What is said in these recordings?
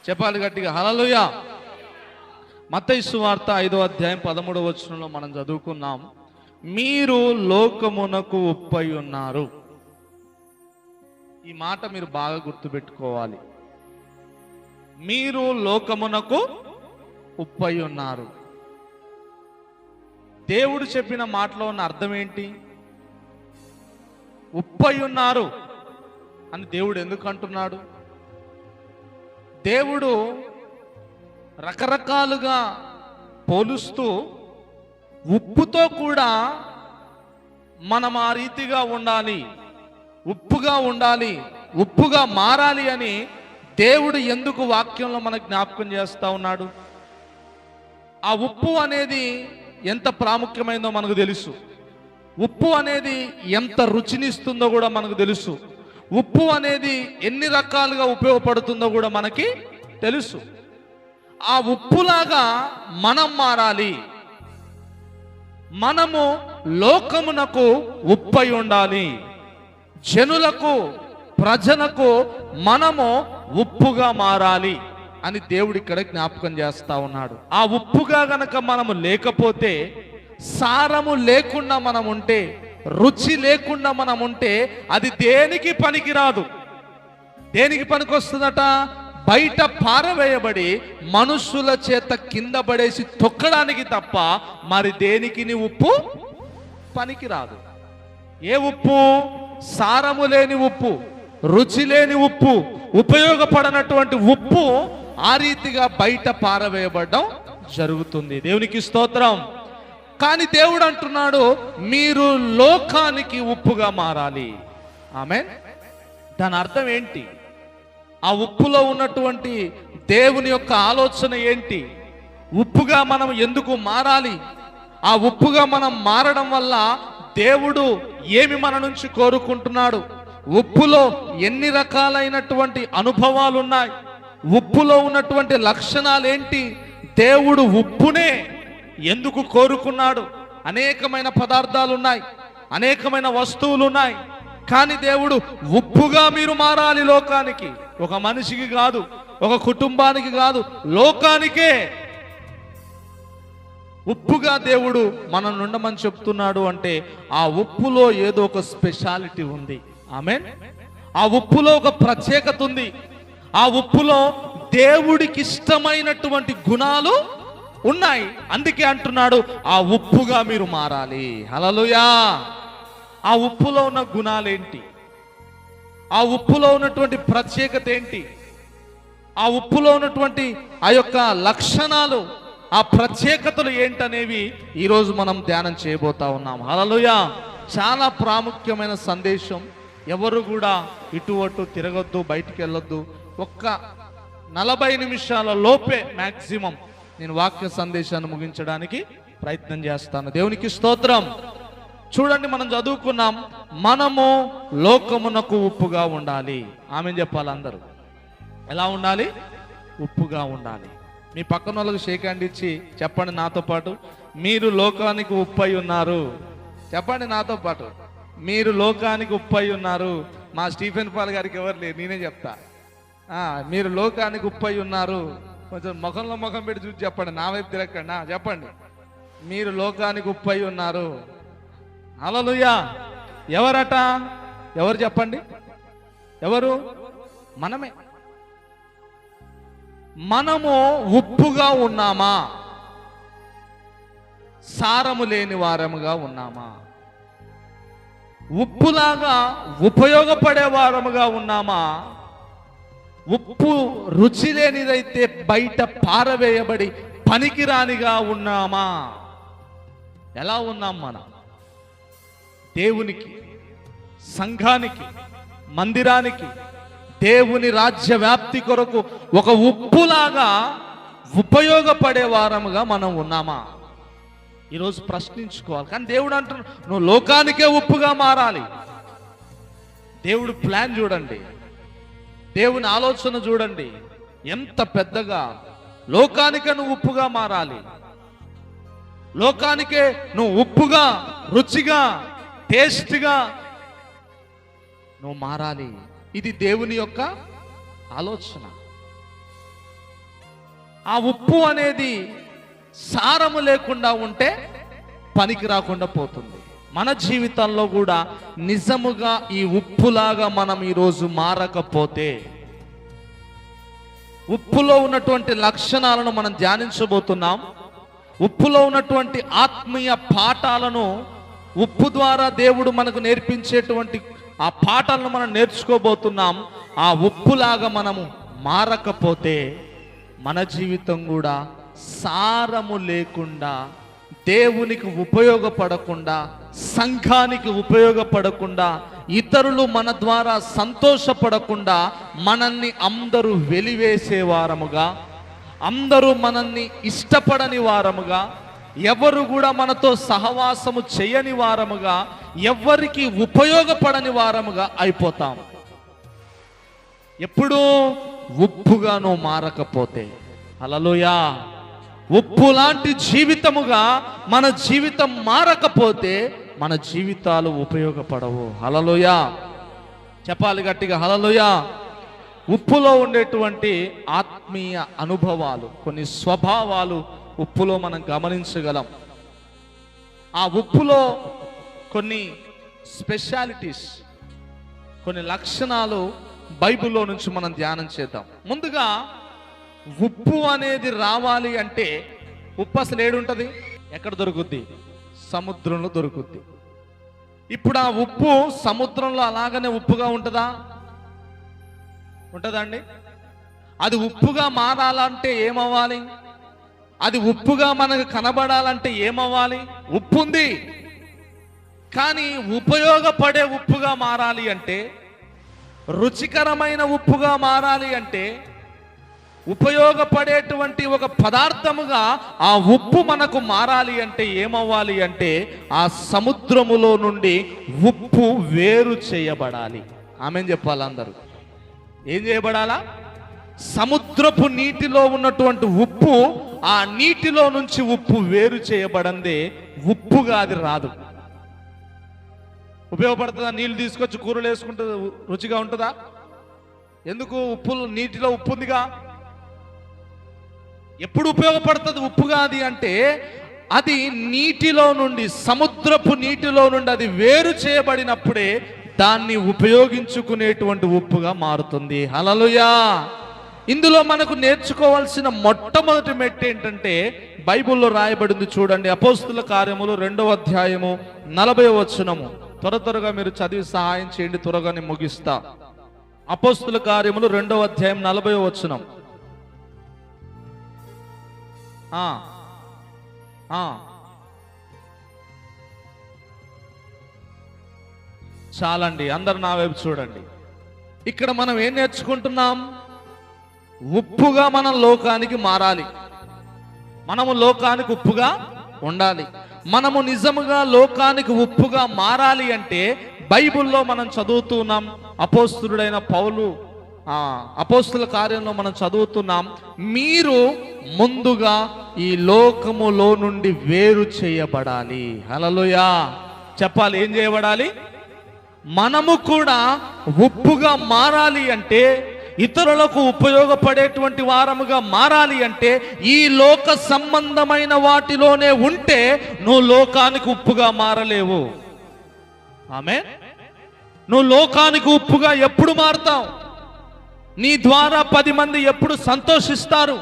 చెప్పాలి గట్టిగా హల్లెలూయా. మత్తయి సువార్త 5వ అధ్యాయం 13వ వచనంలో మనం చదువుకున్నాం, మీరు లోకమునకు ఉప్పై ఉన్నారు. ఈ మాట మీరు బాగా గుర్తుపెట్టుకోవాలి. మీరు లోకమునకు ఉప్పై ఉన్నారు. దేవుడు చెప్పిన మాటలో ఉన్న అర్థం ఏంటి? ఉప్పై ఉన్నారు అని దేవుడు ఎందుకు అంటున్నాడు? దేవుడు రకరకాలుగా పోలుస్తూ ఉప్పుతో కూడా మనం ఆ రీతిగా ఉండాలి, ఉప్పుగా ఉండాలి, ఉప్పుగా మారాలి అని దేవుడు ఎందుకు వాక్యంలో మనకు జ్ఞాపకం చేస్తా ఉన్నాడు? ఆ ఉప్పు అనేది ఎంత ప్రాముఖ్యమైందో మనకు తెలుసు. ఉప్పు అనేది ఎంత రుచినిస్తుందో కూడా మనకు తెలుసు. ఉప్పు అనేది ఎన్ని రకాలుగా ఉపయోగపడుతుందో కూడా మనకి తెలుసు. ఆ ఉప్పులాగా మనం మారాలి. మనము లోకమునకు ఉప్పై ఉండాలి. జనులకు, ప్రజలకు మనము ఉప్పుగా మారాలి అని దేవుడు ఇక్కడ జ్ఞాపకం చేస్తా ఉన్నాడు. ఆ ఉప్పుగా గనక మనము లేకపోతే, సారము లేకుండా మనం ఉంటే, రుచి లేకుండా మనం ఉంటే అది దేనికి పనికిరాదు. దేనికి పనికొస్తుందట? బయట పారవేయబడి మనుషుల చేత కింద పడేసి తొక్కడానికి తప్ప మరి దేనికి నీ ఉప్పు పనికిరాదు. ఏ ఉప్పు? సారము లేని ఉప్పు, రుచి లేని ఉప్పు, ఉపయోగపడనటువంటి ఉప్పు ఆ రీతిగా బయట పారవేయబడడం జరుగుతుంది. దేవునికి స్తోత్రం. కానీ దేవుడు అంటున్నాడు, మీరు లోకానికి ఉప్పుగా మారాలి. ఆమేన్. దాని అర్థం ఏంటి? ఆ ఉప్పులో ఉన్నటువంటి దేవుని యొక్క ఆలోచన ఏంటి? ఉప్పుగా మనం ఎందుకు మారాలి? ఆ ఉప్పుగా మనం మారడం వల్ల దేవుడు ఏమి మన నుంచి కోరుకుంటున్నాడు? ఉప్పులో ఎన్ని రకాలైనటువంటి అనుభవాలు ఉన్నాయి? ఉప్పులో ఉన్నటువంటి లక్షణాలు ఏంటి? దేవుడు ఉప్పునే ఎందుకు కోరుకున్నాడు? అనేకమైన పదార్థాలు ఉన్నాయి, అనేకమైన వస్తువులు ఉన్నాయి. కానీ దేవుడు ఉప్పుగా మీరు మారాలి లోకానికి. ఒక మనిషికి కాదు, ఒక కుటుంబానికి కాదు, లోకానికే ఉప్పుగా దేవుడు మనం ఉండమని చెప్తున్నాడు. అంటే ఆ ఉప్పులో ఏదో ఒక స్పెషాలిటీ ఉంది. ఆమేన్. ఆ ఉప్పులో ఒక ప్రత్యేకత ఉంది. ఆ ఉప్పులో దేవుడికి ఇష్టమైనటువంటి గుణాలు ఉన్నాయి. అందుకే అంటున్నాడు, ఆ ఉప్పుగా మీరు మారాలి. హల్లెలూయా. ఆ ఉప్పులో ఉన్న గుణాలేంటి? ఆ ఉప్పులో ఉన్నటువంటి ప్రత్యేకత ఏంటి? ఆ ఉప్పులో ఉన్నటువంటి ఆ యొక్క లక్షణాలు, ఆ ప్రత్యేకతలు ఏంటనేవి ఈరోజు మనం ధ్యానం చేయబోతా ఉన్నాం. హల్లెలూయా. చాలా ప్రాముఖ్యమైన సందేశం. ఎవరు కూడా ఇటు అటు తిరగొద్దు, బయటికి వెళ్ళొద్దు. ఒక్క 40 నిమిషాల లోపే మ్యాక్సిమం నేను వాక్య సందేశాన్ని ముగించడానికి ప్రయత్నం చేస్తాను. దేవునికి స్తోత్రం. చూడండి, మనం చదువుకున్నాం, మనము లోకమునకు ఉప్పుగా ఉండాలి. ఆమె చెప్పాలి అందరూ. ఎలా ఉండాలి? ఉప్పుగా ఉండాలి. మీ పక్కన వాళ్ళకి షేక్ హ్యాండ్ ఇచ్చి చెప్పండి నాతో పాటు, మీరు లోకానికి ఉప్పై ఉన్నారు. చెప్పండి నాతో పాటు, మీరు లోకానికి ఉప్పై ఉన్నారు. మా స్టీఫెన్ పాల్ గారికి ఎవరు లేరు, నేనే చెప్తా. మీరు లోకానికి ఉప్పై ఉన్నారు. కొంచెం ముఖంలో ముఖం పెట్టి చూసి చెప్పండి, నా వైపు తిరగండి. చెప్పండి, మీరు లోకానికి ఉప్పై ఉన్నారు. హల్లెలూయా. ఎవరట? ఎవరు చెప్పండి? ఎవరు? మనమే. మనము ఉప్పుగా ఉన్నామా? సారము లేని వారముగా ఉన్నామా? ఉప్పులాగా ఉపయోగపడే వారముగా ఉన్నామా? ఉప్పు రుచి లేనిదైతే బయట పారవేయబడి పనికిరానిగా ఉన్నామా? ఎలా ఉన్నాం మనం? దేవునికి, సంఘానికి, మందిరానికి, దేవుని రాజ్య వ్యాప్తి కొరకు ఒక ఉప్పులాగా ఉపయోగపడే వారముగా మనం ఉన్నామా? ఈరోజు ప్రశ్నించుకోవాలి. కానీ దేవుడు అంటున్నాడు, నువ్వు లోకానికే ఉప్పుగా మారాలి. దేవుడు ప్లాన్ చూడండి, దేవుని ఆలోచన చూడండి, ఎంత పెద్దగా. లోకానికే నువ్వు ఉప్పుగా మారాలి. లోకానికే నువ్వు ఉప్పుగా, రుచిగా, టేస్ట్గా నువ్వు మారాలి. ఇది దేవుని యొక్క ఆలోచన. ఆ ఉప్పు అనేది సారము లేకుండా ఉంటే పనికి రాకుండా పోతుంది. మన జీవితంలో కూడా నిజముగా ఈ ఉప్పులాగా మనం ఈరోజు మారకపోతే, ఉప్పులో ఉన్నటువంటి లక్షణాలను మనం ధ్యానించబోతున్నాం. ఉప్పులో ఉన్నటువంటి ఆత్మీయ పాఠాలను, ఉప్పు ద్వారా దేవుడు మనకు నేర్పించేటువంటి ఆ పాఠాలను మనం నేర్చుకోబోతున్నాం. ఆ ఉప్పులాగా మనము మారకపోతే మన జీవితం కూడా సారము లేకుండా, దేవునికి ఉపయోగపడకుండా, సంఘానికి ఉపయోగపడకుండా, ఇతరులు మన ద్వారా సంతోషపడకుండా, మనల్ని అందరూ వెలివేసేవారముగా, అందరూ మనల్ని ఇష్టపడని వారముగా, ఎవరు కూడా మనతో సహవాసము చేయని వారముగా, ఎవరికి ఉపయోగపడని వారముగా అయిపోతాం. ఎప్పుడూ ఉప్పుగా నువ్వు మారకపోతే, హల్లెలూయా, ఉప్పు లాంటి జీవితముగా మన జీవితం మారకపోతే మన జీవితాలు ఉపయోగపడవు. హల్లెలూయా, చెప్పాలి గట్టిగా హల్లెలూయా. ఉప్పులో ఉండేటువంటి ఆత్మీయ అనుభవాలు, కొన్ని స్వభావాలు ఉప్పులో మనం గమనించగలం. ఆ ఉప్పులో కొన్ని స్పెషాలిటీస్, కొన్ని లక్షణాలు బైబిల్లో నుంచి మనం ధ్యానం చేద్దాం. ముందుగా ఉప్పు అనేది రావాలి అంటే, ఉప్పు అసలు ఏడుంటది? ఎక్కడ దొరుకుద్ది? సముద్రంలో దొరుకుద్ది. ఇప్పుడు ఆ ఉప్పు సముద్రంలో అలాగనే ఉప్పుగా ఉంటుందా? ఉంటుందండి? అది ఉప్పుగా మారాలంటే ఏమవ్వాలి? అది ఉప్పుగా మనకు కనబడాలంటే ఏమవ్వాలి? ఉప్పు ఉంది, కానీ ఉపయోగపడే ఉప్పుగా మారాలి అంటే, రుచికరమైన ఉప్పుగా మారాలి అంటే, ఉపయోగపడేటువంటి ఒక పదార్థముగా ఆ ఉప్పు మనకు మారాలి అంటే ఏమవ్వాలి అంటే, ఆ సముద్రములో నుండి ఉప్పు వేరు చేయబడాలి. ఆమేన్ చెప్పాలి అందరూ. ఏం చేయబడాలా? సముద్రపు నీటిలో ఉన్నటువంటి ఉప్పు, ఆ నీటిలో నుంచి ఉప్పు వేరు చేయబడందే ఉప్పుగా అది రాదు. ఉపయోగపడుతుందా? నీళ్ళు తీసుకొచ్చి కూరలు వేసుకుంటే రుచిగా ఉంటుందా? ఎందుకు? ఉప్పు, నీటిలో ఉప్పు ఉందిగా. ఎప్పుడు ఉపయోగపడుతుంది ఉప్పుగా అది అంటే, అది నీటిలో నుండి, సముద్రపు నీటిలో నుండి అది వేరు చేయబడినప్పుడే దాన్ని ఉపయోగించుకునేటువంటి ఉప్పుగా మారుతుంది. హల్లెలూయా. ఇందులో మనకు నేర్చుకోవాల్సిన మొట్టమొదటి మెట్టు ఏంటంటే, బైబిల్లో రాయబడింది చూడండి. అపోస్తుల కార్యములు 2వ అధ్యాయము 40వ వచనము. త్వరగా మీరు చదివి సహాయం చేయండి, త్వరగానే ముగిస్తా. అపోస్తుల కార్యములు 2వ అధ్యాయం 40వ వచనం. చాలండి, అందరు నా వైపు చూడండి. ఇక్కడ మనం ఏం నేర్చుకుంటున్నాం? ఉప్పుగా మనం లోకానికి మారాలి. మనము లోకానికి ఉప్పుగా ఉండాలి. మనము నిజముగా లోకానికి ఉప్పుగా మారాలి అంటే, బైబిల్లో మనం చదువుతున్నాం. అపోస్తులుడైన పౌలు అపోస్తుల కార్యంలో మనం చదువుతున్నాం, మీరు ముందుగా ఈ లోకములో నుండి వేరు చేయబడాలి. హల్లెలూయా, చెప్పాలి. ఏం చేయబడాలి? మనము కూడా ఉప్పుగా మారాలి అంటే, ఇతరులకు ఉపయోగపడేటువంటి వారముగా మారాలి అంటే, ఈ లోక సంబంధమైన వాటిలోనే ఉంటే నువ్వు లోకానికి ఉప్పుగా మారలేవు. ఆమేన్. నువ్వు లోకానికి ఉప్పుగా ఎప్పుడు మారుతావు? నీ ద్వారా 10 మంది ఎప్పుడు సంతోషిస్తారు?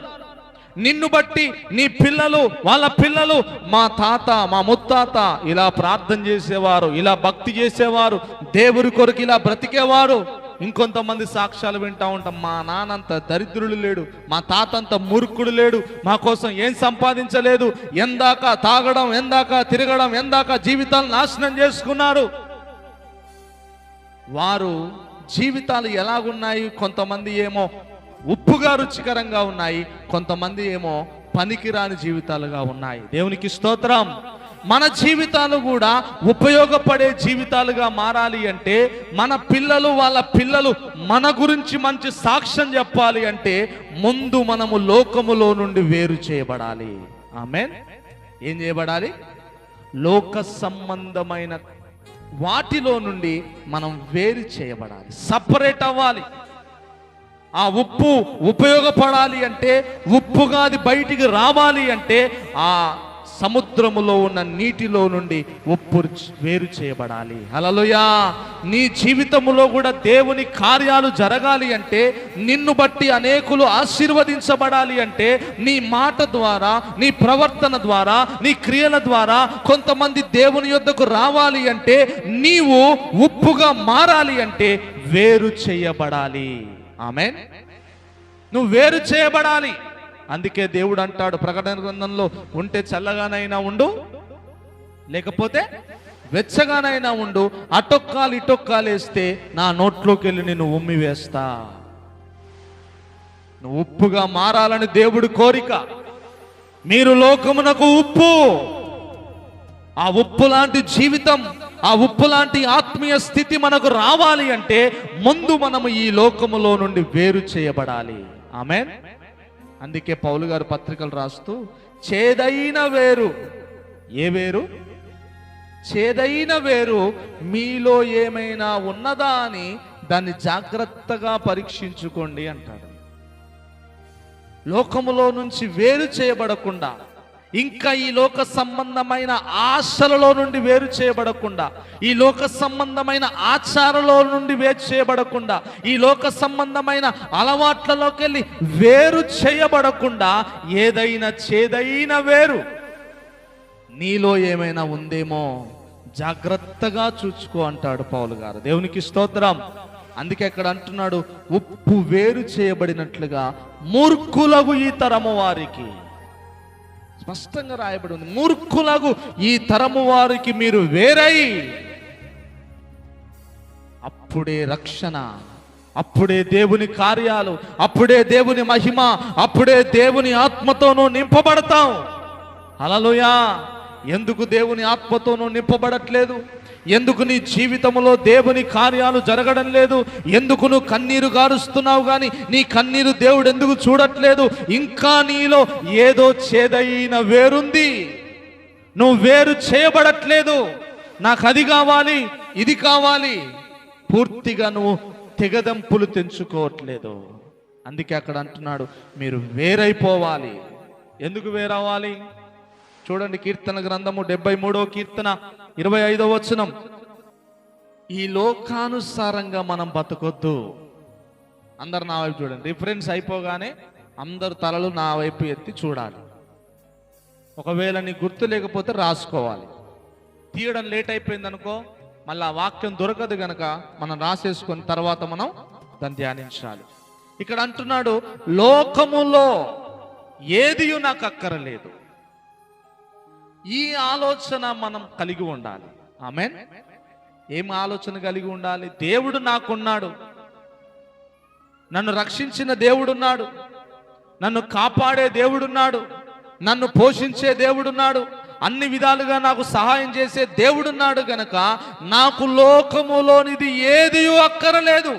నిన్ను బట్టి నీ పిల్లలు, వాళ్ళ పిల్లలు, మా తాత, మా ముత్తాత ఇలా ప్రార్థన చేసేవారు, ఇలా భక్తి చేసేవారు, దేవుడి కొరకు ఇలా బ్రతికేవారు. ఇంకొంతమంది సాక్ష్యాలు వింటా ఉంటాం, మా నాన్నంత దరిద్రుడు లేడు, మా తాత అంత మూర్ఖుడు లేడు, మా కోసం ఏం సంపాదించలేదు, ఎందాక తాగడం, ఎందాక తిరగడం, ఎందాక జీవితాలను నాశనం చేసుకున్నారు. వారు జీవితాలు ఎలాగున్నాయి? కొంతమంది ఏమో ఉప్పుగా రుచికరంగా ఉన్నాయి, కొంతమంది ఏమో పనికిరాని జీవితాలుగా ఉన్నాయి. దేవునికి స్తోత్రం. మన జీవితాలు కూడా ఉపయోగపడే జీవితాలుగా మారాలి అంటే, మన పిల్లలు, వాళ్ళ పిల్లలు మన గురించి మంచి సాక్ష్యం చెప్పాలి అంటే, ముందు మనము లోకములో నుండి వేరు చేయబడాలి. ఆమేన్. ఏం చేయబడాలి? లోక సంబంధమైన వాటిలో నుండి మనం వేరు చేయబడాలి, సపరేట్ అవ్వాలి. ఆ ఉప్పు ఉపయోగపడాలి అంటే, ఉప్పుగా అది బయటికి రావాలి అంటే, ఆ సముద్రములో ఉన్న నీటిలో నుండి ఉప్పు వేరు చేయబడాలి. హల్లెలూయా. నీ జీవితములో కూడా దేవుని కార్యాలు జరగాలి అంటే, నిన్ను బట్టి అనేకులు ఆశీర్వదించబడాలి అంటే, నీ మాట ద్వారా, నీ ప్రవర్తన ద్వారా, నీ క్రియల ద్వారా కొంతమంది దేవుని యొద్దకు రావాలి అంటే, నీవు ఉప్పుగా మారాలి అంటే వేరు చేయబడాలి. ఆమేన్. నువ్వు వేరు చేయబడాలి. అందుకే దేవుడు అంటాడు ప్రకటన గ్రంథంలో, ఉంటే చల్లగానైనా ఉండు, లేకపోతే వెచ్చగానైనా ఉండు, అటొక్కాలు ఇటొక్కాలు వేస్తే నా నోట్లోకి వెళ్ళి నేను ఉమ్మి వేస్తా. నువ్వు ఉప్పుగా మారాలని దేవుడి కోరిక. మీరు లోకమునకు ఉప్పు. ఆ ఉప్పు లాంటి జీవితం, ఆ ఉప్పు లాంటి ఆత్మీయ స్థితి మనకు రావాలి అంటే, ముందు మనము ఈ లోకములో నుండి వేరు చేయబడాలి. ఆమేన్. అందుకే పౌలు గారు పత్రికలు రాస్తూ, చేదైన వేరు, ఏ వేరు? చేదైన వేరు మీలో ఏమైనా ఉన్నదా అని దాన్ని జాగ్రత్తగా పరీక్షించుకోండి అంటాడు. లోకములో నుంచి వేరు చేయబడకుండా, ఇంకా ఈ లోక సంబంధమైన ఆశలలో నుండి వేరు చేయబడకుండా, ఈ లోక సంబంధమైన ఆచారాల నుండి వేరు చేయబడకుండా, ఈ లోక సంబంధమైన అలవాట్లలోకి వెళ్ళి వేరు చేయబడకుండా, ఏదైనా చేదైన వేరు నీలో ఏమైనా ఉందేమో జాగ్రత్తగా చూసుకో అంటాడు పౌలు గారు. దేవునికి స్తోత్రం. అందుకే అక్కడ అంటున్నాడు, ఉప్పు వేరు చేయబడినట్లుగా మూర్ఖులగు ఈ తరము వారికి, స్పష్టంగా రాయబడి ఉంది, మూర్ఖులగు ఈ తరము వారికి మీరు వేరై, అప్పుడే రక్షణ, అప్పుడే దేవుని కార్యాలు, అప్పుడే దేవుని మహిమ, అప్పుడే దేవుని ఆత్మతోనూ నింపబడతాం. హల్లెలూయా. ఎందుకు దేవుని ఆత్మతోనూ నింపబడట్లేదు? ఎందుకు నీ జీవితంలో దేవుని కార్యాలు జరగడం లేదు? ఎందుకు నువ్వు కన్నీరు గారుస్తున్నావు కానీ నీ కన్నీరు దేవుడు ఎందుకు చూడట్లేదు? ఇంకా నీలో ఏదో చేదైన వేరుంది. నువ్వు వేరు చేయబడట్లేదు. నాకు అది కావాలి, ఇది కావాలి, పూర్తిగా నువ్వు తెగదంపులు తెంచుకోవట్లేదు. అందుకే అక్కడ అంటున్నాడు, మీరు వేరైపోవాలి. ఎందుకు వేరవ్వాలి? చూడండి, కీర్తన గ్రంథము 73వ కీర్తన 25వ వచనం. ఈ లోకానుసారంగా మనం బతకొద్దు. అందరు నా వైపు చూడండి. రిఫరెన్స్ అయిపోగానే అందరు తలలు నా వైపు ఎత్తి చూడాలి. ఒకవేళ నీ గుర్తు లేకపోతే రాసుకోవాలి. తీయడం లేట్ అయిపోయింది అనుకో, మళ్ళీ ఆ వాక్యం దొరకదు గనక మనం రాసేసుకొని తర్వాత మనం దాన్ని ధ్యానించాలి. ఇక్కడ అంటున్నాడు, లోకములో ఏదియు నాకు అక్కరలేదు. ఈ ఆలోచన మనం కలిగి ఉండాలి. ఆమేన్. ఏం ఆలోచన కలిగి ఉండాలి? దేవుడు నాకున్నాడు, నన్ను రక్షించిన దేవుడున్నాడు, నన్ను కాపాడే దేవుడున్నాడు, నన్ను పోషించే దేవుడున్నాడు, అన్ని విధాలుగా నాకు సహాయం చేసే దేవుడున్నాడు గనక నాకు లోకములోనిది ఏదియూ అక్కరలేదు.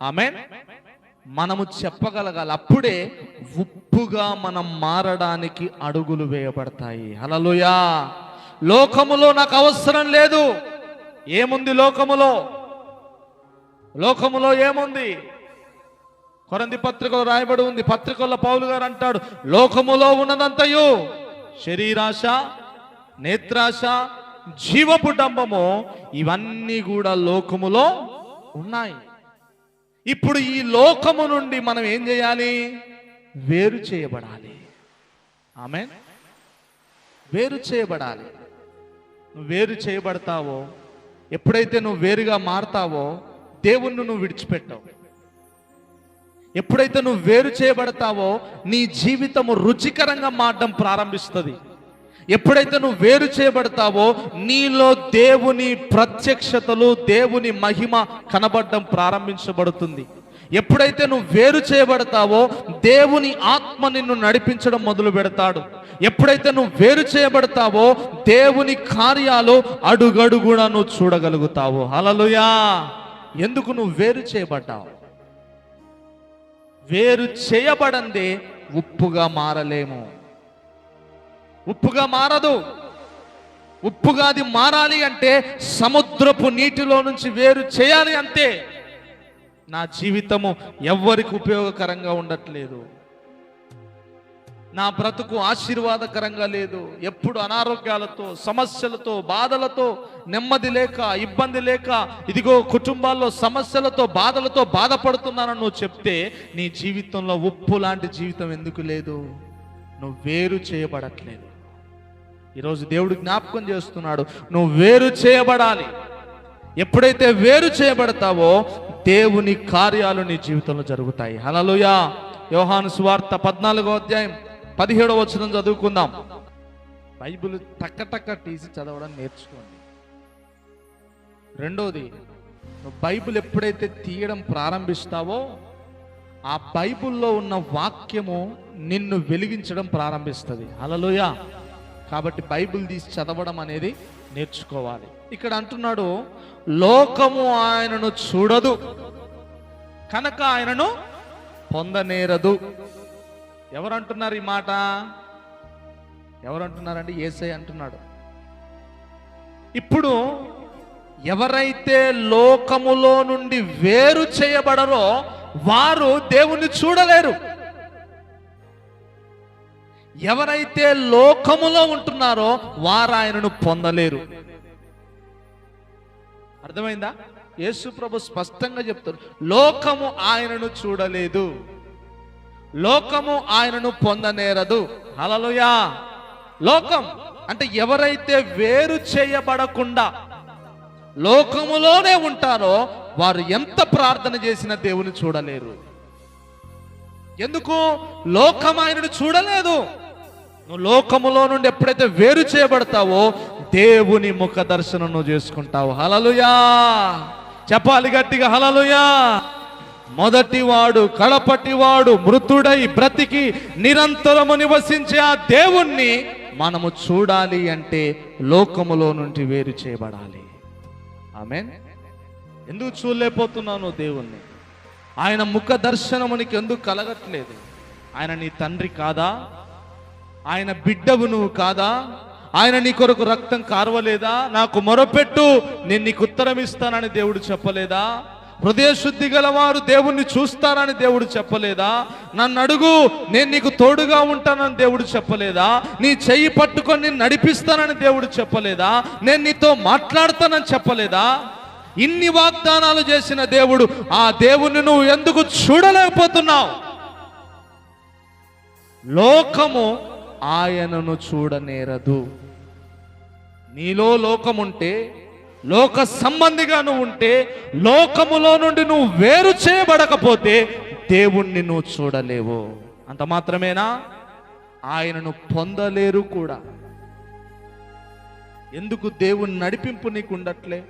ఆమేన్. మనము చెప్పగలగాలి. అప్పుడే ఉప్పుగా మనం మారడానికి అడుగులు వేయబడతాయి. హల్లెలూయా. లోకములో నాకు అవసరం లేదు. ఏముంది లోకములో? లోకములో ఏముంది? కొరింథీ పత్రికలో రాయబడి ఉంది. పత్రికల్లో పౌలు గారు అంటాడు, లోకములో ఉన్నదంతయు శరీరాశ, నేత్రాశ, జీవపు డంబము, ఇవన్నీ కూడా లోకములో ఉన్నాయి. ఇప్పుడు ఈ లోకము నుండి మనం ఏం చేయాలి? వేరు చేయబడాలి. ఆమేన్. వేరు చేయబడాలి. నువ్వు వేరు చేయబడతావో, ఎప్పుడైతే నువ్వు వేరుగా మారతావో దేవుణ్ణి నువ్వు విడిచిపెట్టావు. ఎప్పుడైతే నువ్వు వేరు చేయబడతావో నీ జీవితము రుచికరంగా మారడం ప్రారంభిస్తుంది. ఎప్పుడైతే నువ్వు వేరు చేయబడతావో నీలో దేవుని ప్రత్యక్షతలు, దేవుని మహిమ కనబడడం ప్రారంభించబడుతుంది. ఎప్పుడైతే నువ్వు వేరు చేయబడతావో దేవుని ఆత్మ నిన్ను నడిపించడం మొదలు పెడతాడు. ఎప్పుడైతే నువ్వు వేరు చేయబడతావో దేవుని కార్యాలు అడుగడుగునా నువ్వు చూడగలుగుతావు. హల్లెలూయా. ఎందుకు నువ్వు వేరు చేయబడ్డావు? వేరు చేయబడందే ఉప్పుగా మారలేము. ఉప్పుగా మారదు. ఉప్పుగా అది మారాలి అంటే సముద్రపు నీటిలో నుంచి వేరు చేయాలి. అంతే. నా జీవితము ఎవ్వరికి ఉపయోగకరంగా ఉండట్లేదు, నా బ్రతుకు ఆశీర్వాదకరంగా లేదు, ఎప్పుడు అనారోగ్యాలతో, సమస్యలతో, బాధలతో, నెమ్మది లేక, ఇబ్బంది లేక, ఇదిగో కుటుంబాల్లో సమస్యలతో, బాధలతో బాధపడుతున్నానని నువ్వు చెప్తే నీ జీవితంలో ఉప్పు లాంటి జీవితం ఎందుకు లేదు? నువ్వు వేరు చేయబడట్లేదు. ఈరోజు దేవుడు జ్ఞాపకం చేస్తున్నాడు, నువ్వు వేరు చేయబడాలి. ఎప్పుడైతే వేరు చేయబడతావో దేవుని కార్యాలు నీ జీవితంలో జరుగుతాయి. హల్లెలూయా. యోహాను సువార్త 14వ అధ్యాయం 17వ వచనం చదువుకుందాం. బైబిల్ టక్క తీసి చదవడం నేర్చుకోండి. రెండోది, నువ్వు బైబిల్ ఎప్పుడైతే తీయడం ప్రారంభిస్తావో ఆ బైబిల్లో ఉన్న వాక్యము నిన్ను వెలిగించడం ప్రారంభిస్తుంది. హల్లెలూయా. కాబట్టి బైబిల్ తీసి చదవడం అనేది నేర్చుకోవాలి. ఇక్కడ అంటున్నాడు, లోకము ఆయనను చూడదు కనుక ఆయనను పొందనేరదు. ఎవరంటున్నారు ఈ మాట? ఎవరంటున్నారండి? యేసయ్య అంటున్నాడు. ఇప్పుడు ఎవరైతే లోకములో నుండి వేరు చేయబడరో వారు దేవుణ్ణి చూడలేరు. ఎవరైతే లోకములో ఉంటున్నారో వారు ఆయనను పొందలేరు. అర్థమైందా? యేసు ప్రభు స్పష్టంగా చెప్తారు, లోకము ఆయనను చూడలేదు, లోకము ఆయనను పొందనేరదు. హల్లెలూయా. లోకం అంటే ఎవరైతే వేరు చేయబడకుండా లోకములోనే ఉంటారో వారు ఎంత ప్రార్థన చేసినా దేవుని చూడలేరు. ఎందుకు? లోకం ఆయనను చూడలేదు. నువ్వు లోకములో నుండి ఎప్పుడైతే వేరు చేయబడతావో దేవుని ముఖ దర్శనం నువ్వు చేసుకుంటావు. హల్లెలూయా. చెప్పాలి గట్టిగా, హల్లెలూయా. మొదటివాడు కడపటివాడు మృతుడై బ్రతికి నిరంతరము నివసించే ఆ దేవుణ్ణి మనము చూడాలి అంటే లోకములో నుండి వేరు చేయబడాలి. ఆమేన్. ఎందుకు చూడలేకపోతున్నావు దేవుణ్ణి? ఆయన ముఖ దర్శనము నీకు ఎందుకు కలగట్లేదు? ఆయన నీ తండ్రి కాదా? ఆయన బిడ్డవు నువ్వు కాదా? ఆయన నీ కొరకు రక్తం కార్వలేదా? నాకు మొరపెట్టు నేను నీకు ఉత్తరం ఇస్తానని దేవుడు చెప్పలేదా? హృదయ శుద్ధి గలవారు దేవుణ్ణి చూస్తారని దేవుడు చెప్పలేదా? నన్ను అడుగు నేను నీకు తోడుగా ఉంటానని దేవుడు చెప్పలేదా? నీ చెయ్యి పట్టుకొని నేను నడిపిస్తానని దేవుడు చెప్పలేదా? నేను నీతో మాట్లాడతానని చెప్పలేదా? ఇన్ని వాగ్దానాలు చేసిన దేవుడు, ఆ దేవుణ్ణి నువ్వు ఎందుకు చూడలేకపోతున్నావు? లోకము ఆయనను చూడనేరదు. నీలో లోకముంటే, లోక సంబంధిగా నువ్వు ఉంటే, లోకములో నుండి నువ్వు వేరు చేయబడకపోతే దేవుణ్ణి నువ్వు చూడలేవు. అంత మాత్రమేనా? ఆయనను పొందలేరు కూడా. ఎందుకు దేవుని నడిపింపు నీకు ఉండట్లే?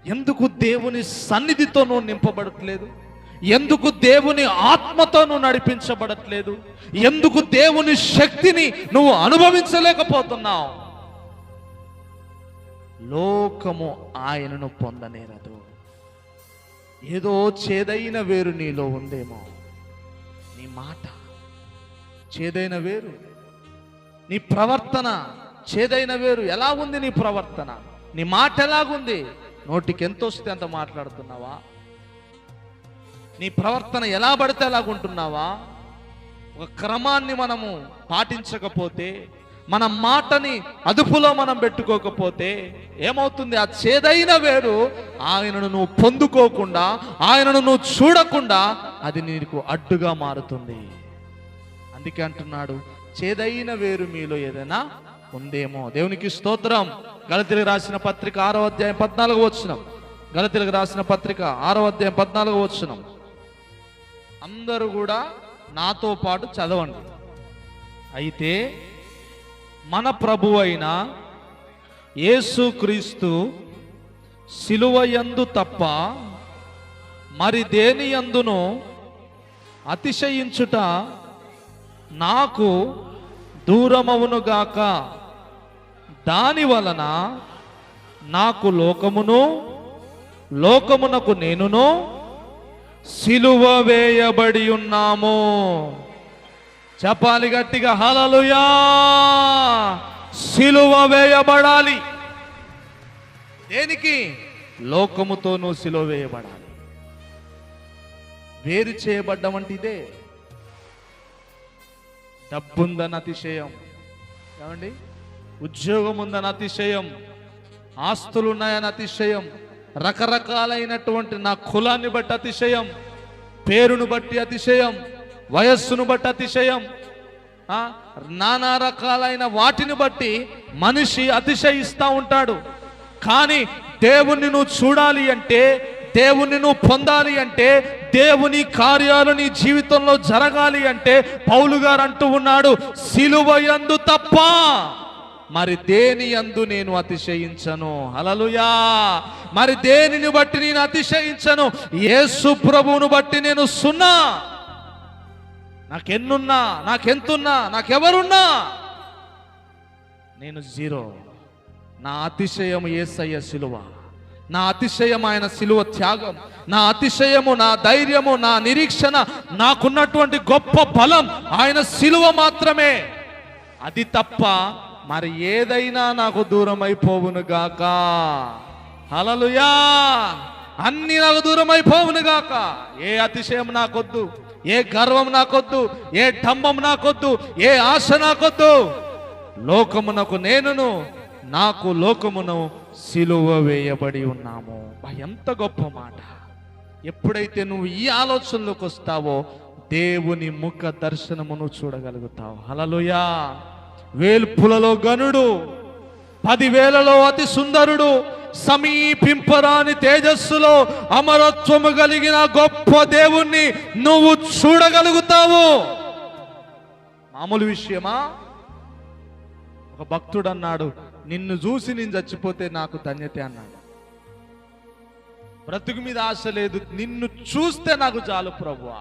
ఎందుకు దేవుని సన్నిధితో నువ్వు నింపబడట్లేదు? ఎందుకు దేవుని ఆత్మతో నువ్వు నడిపించబడట్లేదు? ఎందుకు దేవుని శక్తిని నువ్వు అనుభవించలేకపోతున్నావు? లోకము ఆయనను పొందనేరదు. ఏదో చేదైన వేరు నీలో ఉందేమో. నీ మాట చేదైన వేరు, నీ ప్రవర్తన చేదైన వేరు. ఎలా ఉంది నీ ప్రవర్తన? నీ మాట ఎలాగుంది? నోటికి ఎంత వస్తే అంత మాట్లాడుతున్నావా? నీ ప్రవర్తన ఎలా పడితే అలాగుంటున్నావా? ఒక క్రమాన్ని మనము పాటించకపోతే, మన మాటని అదుపులో మనం పెట్టుకోకపోతే ఏమవుతుంది? ఆ చేదైన వేరు ఆయనను నువ్వు పొందుకోకుండా, ఆయనను నువ్వు చూడకుండా అది నీకు అడ్డుగా మారుతుంది. అందుకే అంటున్నాడు, చేదైన వేరు మీలో ఏదైనా ఉందేమో. దేవునికి స్తోత్రం. గలతీయులకు రాసిన పత్రిక 6వ అధ్యాయం 14వ వచనం. గలతీయులకు రాసిన పత్రిక 6వ అధ్యాయం 14వ వచనం. అందరూ కూడా నాతో పాటు చదవండి. అయితే మన ప్రభువు అయిన యేసుక్రీస్తు శిలువయందు తప్ప మరి దేని యందును అతిశయించుట నాకు దూరమవునుగాక. దాని వలన నాకు లోకమును, లోకమునకు నేనును సిలువ వేయబడి ఉన్నాము. చెప్పాలి గట్టిగా, హల్లెలూయా. సిలువ వేయబడాలి. దేనికి? లోకముతో నువ్వు సిలువ వేయబడాలి. వేరు చేయబడ్డం అంటే ఇదే. డబ్బుందని అతిశయం, ఏమండి, ఉద్యోగం ఉందని అతిశయం, ఆస్తులు ఉన్నాయని అతిశయం, రకరకాలైనటువంటి నా కులాన్ని బట్టి అతిశయం, పేరును బట్టి అతిశయం, వయస్సును బట్టి అతిశయం, నానా రకాలైన వాటిని బట్టి మనిషి అతిశయిస్తూ ఉంటాడు. కానీ దేవుణ్ణి నువ్వు చూడాలి అంటే, దేవుణ్ణి నువ్వు పొందాలి అంటే, దేవుని కార్యాలు నీ జీవితంలో జరగాలి అంటే పౌలు గారు అంటూ ఉన్నాడు, సిలువ యందు తప్ప మరి దేని యందు నేను అతిశయించను. హల్లెలూయా. మరి దేనిని బట్టి నేను అతిశయించను? యేసు ప్రభువును బట్టి నేను సున్నా. నాకెన్నున్నా, నాకెంతున్నా, నాకెవరున్నా నేను జీరో. నా అతిశయం యేసయ్య సిలువ, నా అతిశయం ఆయన సిలువ త్యాగం, నా అతిశయము, నా ధైర్యము, నా నిరీక్షణ, నాకున్నటువంటి గొప్ప బలం ఆయన సిలువ మాత్రమే. అది తప్ప మరి ఏదైనా నాకు దూరం అయిపోవును గాక. హల్లెలూయా. అన్ని నాకు దూరం అయిపోవును గాక. ఏ అతిశయం నాకొద్దు, ఏ గర్వం నాకొద్దు, ఏ డంబం నాకొద్దు, ఏ ఆశ నాకొద్దు. లోకమునకు నేనును, నాకు లోకమును సిలువ వేయబడి ఉన్నాము. ఎంత గొప్ప మాట. ఎప్పుడైతే నువ్వు ఈ ఆలోచనలోకి వస్తావో దేవుని ముఖ దర్శనమును చూడగలుగుతావు. హల్లెలూయా. వేల్పులలో గనుడు, 10,000లో అతి సుందరుడు, సమీపింపరాని తేజస్సులో అమరత్వము కలిగిన గొప్ప దేవుణ్ణి నువ్వు చూడగలుగుతావు. మామూలు విషయమా? ఒక భక్తుడు అన్నాడు, నిన్ను చూసి నేను చచ్చిపోతే నాకు ధన్యత అన్నాడు. బ్రతుకు మీద ఆశ లేదు, నిన్ను చూస్తే నాకు చాలు ప్రభువా.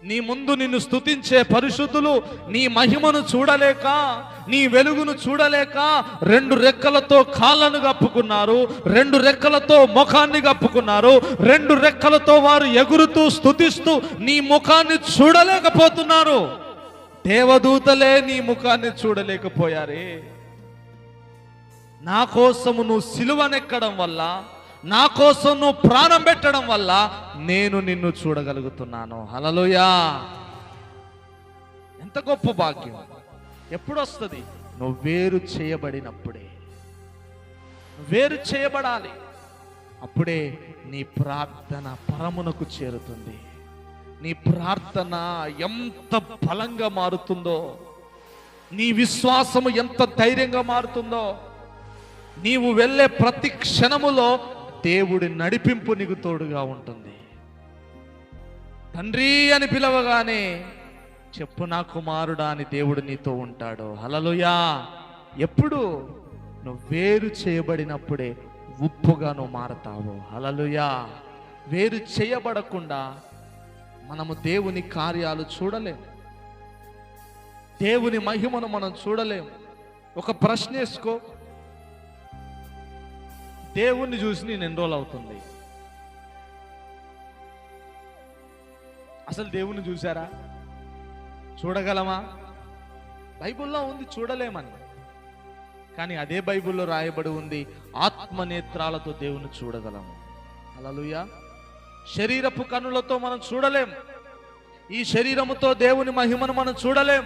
నీ ముందు నిన్ను స్తుతించే పరిశుద్ధులు నీ మహిమను చూడలేక, నీ వెలుగును చూడలేక 2 రెక్కలతో కాళ్ళను కప్పుకున్నారు, 2 రెక్కలతో ముఖాన్ని కప్పుకున్నారు, 2 రెక్కలతో వారు ఎగురుతూ స్తుతిస్తూ నీ ముఖాన్ని చూడలేకపోతున్నారు. దేవదూతలే నీ ముఖాన్ని చూడలేకపోయారే. నా కోసము నువ్వు సిలువనెక్కడం వల్ల, నా కోసం నువ్వు ప్రాణం పెట్టడం వల్ల నేను నిన్ను చూడగలుగుతున్నాను. హల్లెలూయా. ఎంత గొప్ప భాగ్యం. ఎప్పుడు వస్తుంది? నువ్వు వేరు చేయబడినప్పుడే. వేరు చేయబడాలి. అప్పుడే నీ ప్రార్థన పరమునకు చేరుతుంది. నీ ప్రార్థన ఎంత బలంగా మారుతుందో, నీ విశ్వాసము ఎంత ధైర్యంగా మారుతుందో, నీవు వెళ్ళే ప్రతి క్షణములో దేవుడి నడిపింపు నీకు తోడుగా ఉంటుంది. తండ్రి అని పిలవగానే చెప్పు నా కుమారుడా అని దేవుడు నీతో ఉంటాడు. హల్లెలూయా. ఎప్పుడు? నువ్వు వేరు చేయబడినప్పుడే ఉప్పుగా నువ్వు మారతావు. హల్లెలూయా. వేరు చేయబడకుండా మనము దేవుని కార్యాలు చూడలేము, దేవుని మహిమను మనం చూడలేము. ఒక ప్రశ్న వేసుకో, దేవుణ్ణి చూసి నేను ఎన్ని రోజులు అవుతుంది? అసలు దేవుణ్ణి చూసారా? చూడగలమా? బైబిల్లో ఉంది చూడలేమని, కానీ అదే బైబిల్లో రాయబడి ఉంది ఆత్మనేత్రాలతో దేవుని చూడగలము. హల్లెలూయా. శరీరపు కన్నులతో మనం చూడలేం, ఈ శరీరముతో దేవుని మహిమను మనం చూడలేం.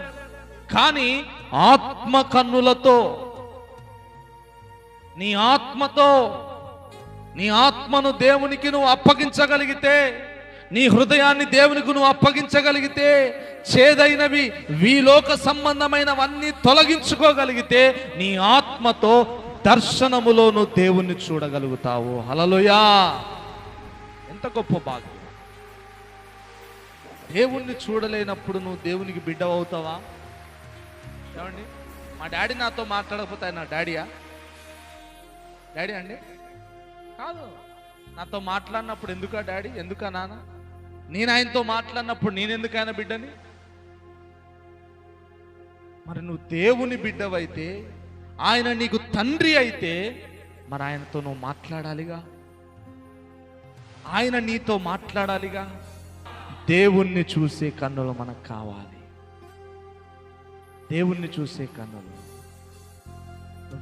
కానీ ఆత్మ కన్నులతో, నీ ఆత్మతో, నీ ఆత్మను దేవునికి నువ్వు అప్పగించగలిగితే, నీ హృదయాన్ని దేవునికి నువ్వు అప్పగించగలిగితే, చేదైనవి వీలోక సంబంధమైనవన్నీ తొలగించుకోగలిగితే, నీ ఆత్మతో దర్శనములో నువ్వు దేవుణ్ణి చూడగలుగుతావు. హల్లెలూయా. ఎంత గొప్ప భాగ్యం. దేవుణ్ణి చూడలేనప్పుడు నువ్వు దేవునికి బిడ్డ అవుతావా? ఏమండి, మా డాడీ నాతో మాట్లాడకపోతే ఆయన డాడీయా? డాడీ అండి కాదు. నాతో మాట్లాడినప్పుడు ఎందుకా డాడీ, ఎందుకా నాన్న? నేను ఆయనతో మాట్లాడినప్పుడు నేనెందుకు ఆయన బిడ్డని? మరి నువ్వు దేవుని బిడ్డవైతే, ఆయన నీకు తండ్రి అయితే, మరి ఆయనతో నువ్వు మాట్లాడాలిగా, ఆయన నీతో మాట్లాడాలిగా. దేవుణ్ణి చూసే కన్నులు మనకు కావాలి. దేవుణ్ణి చూసే కన్నులు.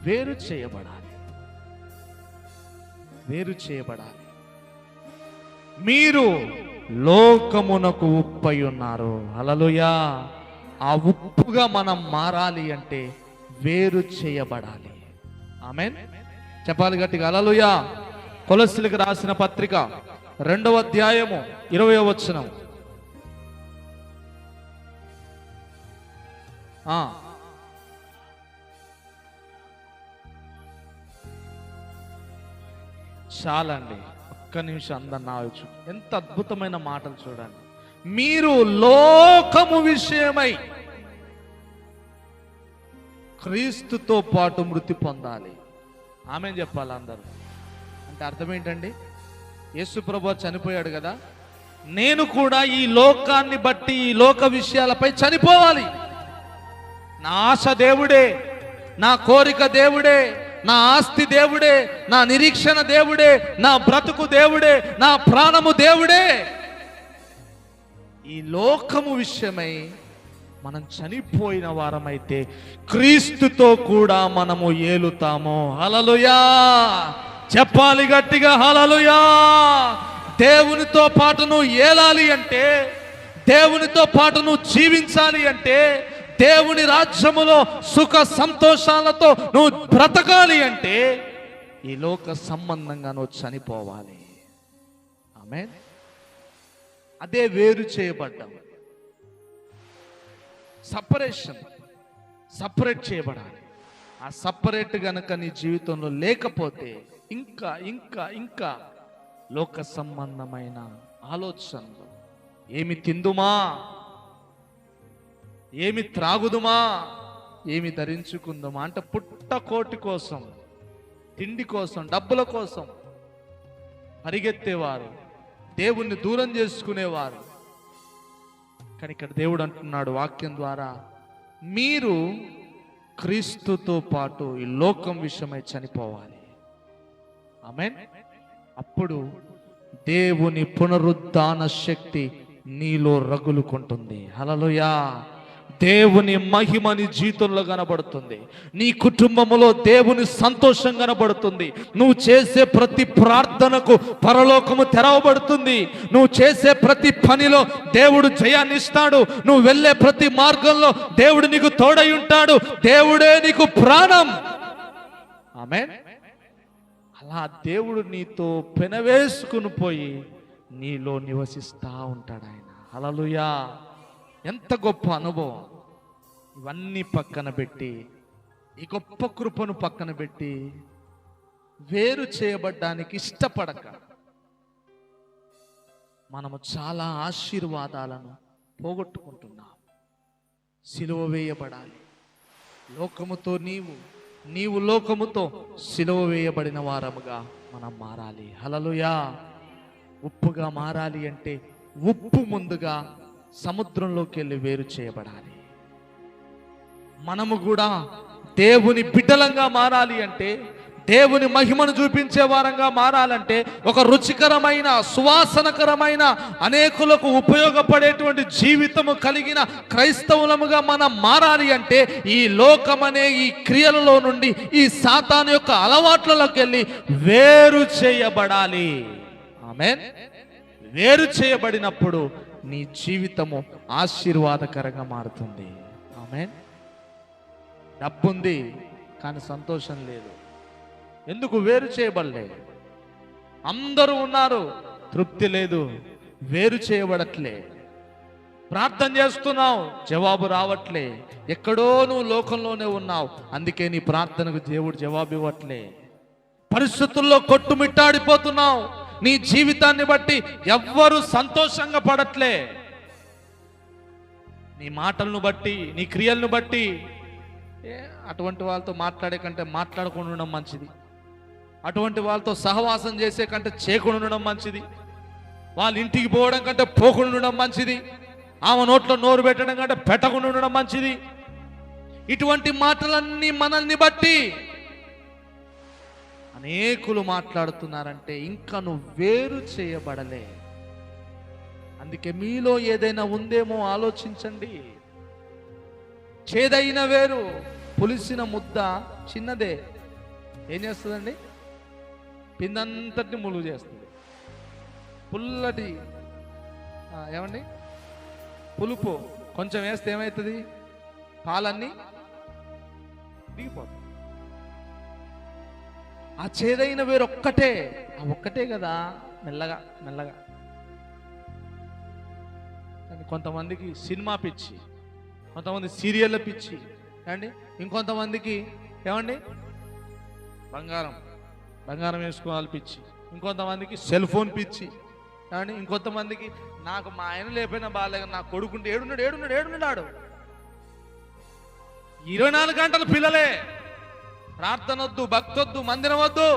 వేరు చేయబడాలి, వేరు చేయబడాలి. మీరు లోకమునకు ఉప్పై ఉన్నారు. హల్లెలూయా. ఆ ఉప్పుగా మనం మారాలి అంటే వేరు చేయబడాలి. ఆమేన్. చెప్పాలి గట్టిగా హల్లెలూయా. కొలస్సీలకు రాసిన పత్రిక 2వ అధ్యాయము 20వ వచనం. చాలండి, ఒక్క నిమిషం అందరు నావచ్చు. ఎంత అద్భుతమైన మాటలు చూడండి. మీరు లోకము విషయమై క్రీస్తుతో పాటు మృతి పొందాలి. ఆమేన్ చెప్పాలి అందరూ. అంటే అర్థం ఏంటండి? యేసు ప్రభువు చనిపోయాడు కదా, నేను కూడా ఈ లోకాన్ని బట్టి, ఈ లోక విషయాలపై చనిపోవాలి. నా ఆశ దేవుడే, నా కోరిక దేవుడే, నా ఆస్తి దేవుడే, నా నిరీక్షణ దేవుడే, నా బ్రతుకు దేవుడే, నా ప్రాణము దేవుడే. ఈ లోకము విషయమై మనం చనిపోయిన వారమైతే క్రీస్తుతో కూడా మనము ఏలుతాము. హల్లెలూయా. చెప్పాలి గట్టిగా హల్లెలూయా. దేవునితో పాటు నువ్వు ఏలాలి అంటే, దేవునితో పాటు నువ్వు జీవించాలి అంటే, దేవుని రాజ్యములో సుఖ సంతోషాలతో నువ్వు బ్రతకాలి అంటే ఈ లోక సంబంధంగా నువ్వు చనిపోవాలి. ఆమేన్. అదే వేరు చేయబడ్డాం. సపరేట్ చేయబడాలి. ఆ సపరేట్ గనక నీ జీవితంలో లేకపోతే ఇంకా ఇంకా ఇంకా లోక సంబంధమైన ఆలోచనలు, ఏమి తిందుమా, ఏమి త్రాగుదుమా, ఏమి ధరించుకుందామా అంటే పుట్టకోటి కోసం, తిండి కోసం, డబ్బుల కోసం పరిగెత్తేవారు, దేవుణ్ణి దూరం చేసుకునేవారు. కానీ ఇక్కడ దేవుడు అంటున్నాడు వాక్యం ద్వారా, మీరు క్రీస్తుతో పాటు ఈ లోకం విషయమై చనిపోవాలి. ఆమేన్. అప్పుడు దేవుని పునరుద్ధాన శక్తి నీలో రగులుకుంటుంది. హల్లెలూయా. దేవుని మహిమ నీ జీవితంలో కనబడుతుంది. నీ కుటుంబములో దేవుని సంతోషం కనబడుతుంది. నువ్వు చేసే ప్రతి ప్రార్థనకు పరలోకము తెరవబడుతుంది. నువ్వు చేసే ప్రతి పనిలో దేవుడు జయాన్ని ఇస్తాడు. నువ్వు వెళ్ళే ప్రతి మార్గంలో దేవుడు నీకు తోడై ఉంటాడు. దేవుడే నీకు ప్రాణం. ఆమేన్. అలా దేవుడు నీతో పెనవేసుకుని పోయి నీలో నివసిస్తా ఉంటాడు ఆయన. హల్లెలూయా. ఎంత గొప్ప అనుభవం. ఇవన్నీ పక్కన పెట్టి, ఈ గొప్ప కృపను పక్కన పెట్టి, వేరు చేయబడ్డానికి ఇష్టపడక మనము చాలా ఆశీర్వాదాలను పోగొట్టుకుంటున్నాం. సిలువ వేయబడాలి. లోకముతో నీవు లోకముతో సిలువ వేయబడిన వారముగా మనం మారాలి. హల్లెలూయా. ఉప్పుగా మారాలి అంటే ఉప్పు ముందుగా సముద్రంలోకి వెళ్ళి వేరు చేయబడాలి. మనము కూడా దేవుని బిడ్డలంగా మారాలి అంటే, దేవుని మహిమను చూపించే వారంగా మారాలంటే, ఒక రుచికరమైన, సువాసనకరమైన, అనేకులకు ఉపయోగపడేటువంటి జీవితము కలిగిన క్రైస్తవులముగా మనం మారాలి అంటే, ఈ లోకమనే ఈ క్రియలలో నుండి, ఈ సాతాను యొక్క అలవాట్లలోకి వెళ్ళి వేరు చేయబడాలి. ఆమేన్. వేరు చేయబడినప్పుడు నీ జీవితము ఆశీర్వాదకరంగా మారుతుంది. ఆమేన్. డబ్బుంది కానీ సంతోషం లేదు. ఎందుకు? వేరు చేయబడలే. అందరూ ఉన్నారు, తృప్తి లేదు, వేరు చేయబడట్లే. ప్రార్థన చేస్తున్నావు, జవాబు రావట్లే. ఎక్కడో నువ్వు లోకంలోనే ఉన్నావు, అందుకే నీ ప్రార్థనకు దేవుడు జవాబు ఇవ్వట్లే. పరిస్థితుల్లో కొట్టుమిట్టాడిపోతున్నావు. నీ జీవితాన్ని బట్టి ఎవ్వరూ సంతోషంగా పడట్లే. నీ మాటలను బట్టి, నీ క్రియలను బట్టి. అటువంటి వాళ్ళతో మాట్లాడే కంటే మాట్లాడకుండా ఉండడం మంచిది. అటువంటి వాళ్ళతో సహవాసం చేసే కంటే చేయకుండా ఉండడం మంచిది. వాళ్ళ ఇంటికి పోవడం కంటే పోకుండా ఉండడం మంచిది. ఆమె నోట్లో నోరు పెట్టడం కంటే పెట్టకుండా ఉండడం మంచిది. ఇటువంటి మాటలన్నీ మనల్ని బట్టి అనేకులు మాట్లాడుతున్నారంటే ఇంకా నువ్వు వేరు చేయబడలే. అందుకే మీలో ఏదైనా ఉందేమో ఆలోచించండి. చేదైన వేరు, పులిసిన ముద్ద చిన్నదే, ఏం చేస్తుందండి? పిందంతటిని ములుగు చేస్తుంది. పుల్లటి ఏమండి పులుపు కొంచెం వేస్తే ఏమవుతుంది? పాలన్నీ దిగిపోతాయి. ఆ చేదైన వేరు ఒక్కటే కదా, మెల్లగా మెల్లగా. కానీ కొంతమందికి సినిమా పిచ్చి, కొంతమంది సీరియళ్ళ పిచ్చి ఏమండి, ఇంకొంతమందికి ఏమండి బంగారం వేసుకోవాలి పిచ్చి, ఇంకొంతమందికి సెల్ ఫోన్ పిచ్చి ఏమండి, ఇంకొంతమందికి నాకు మా ఆయన లేకపోయినా బాగాలేదు, నా కొడుకుంటే ఏడున్నాడు 24 గంటలు పిల్లలే, ప్రార్థన వద్దు, భక్తి వద్దు, మందిరం వద్దు.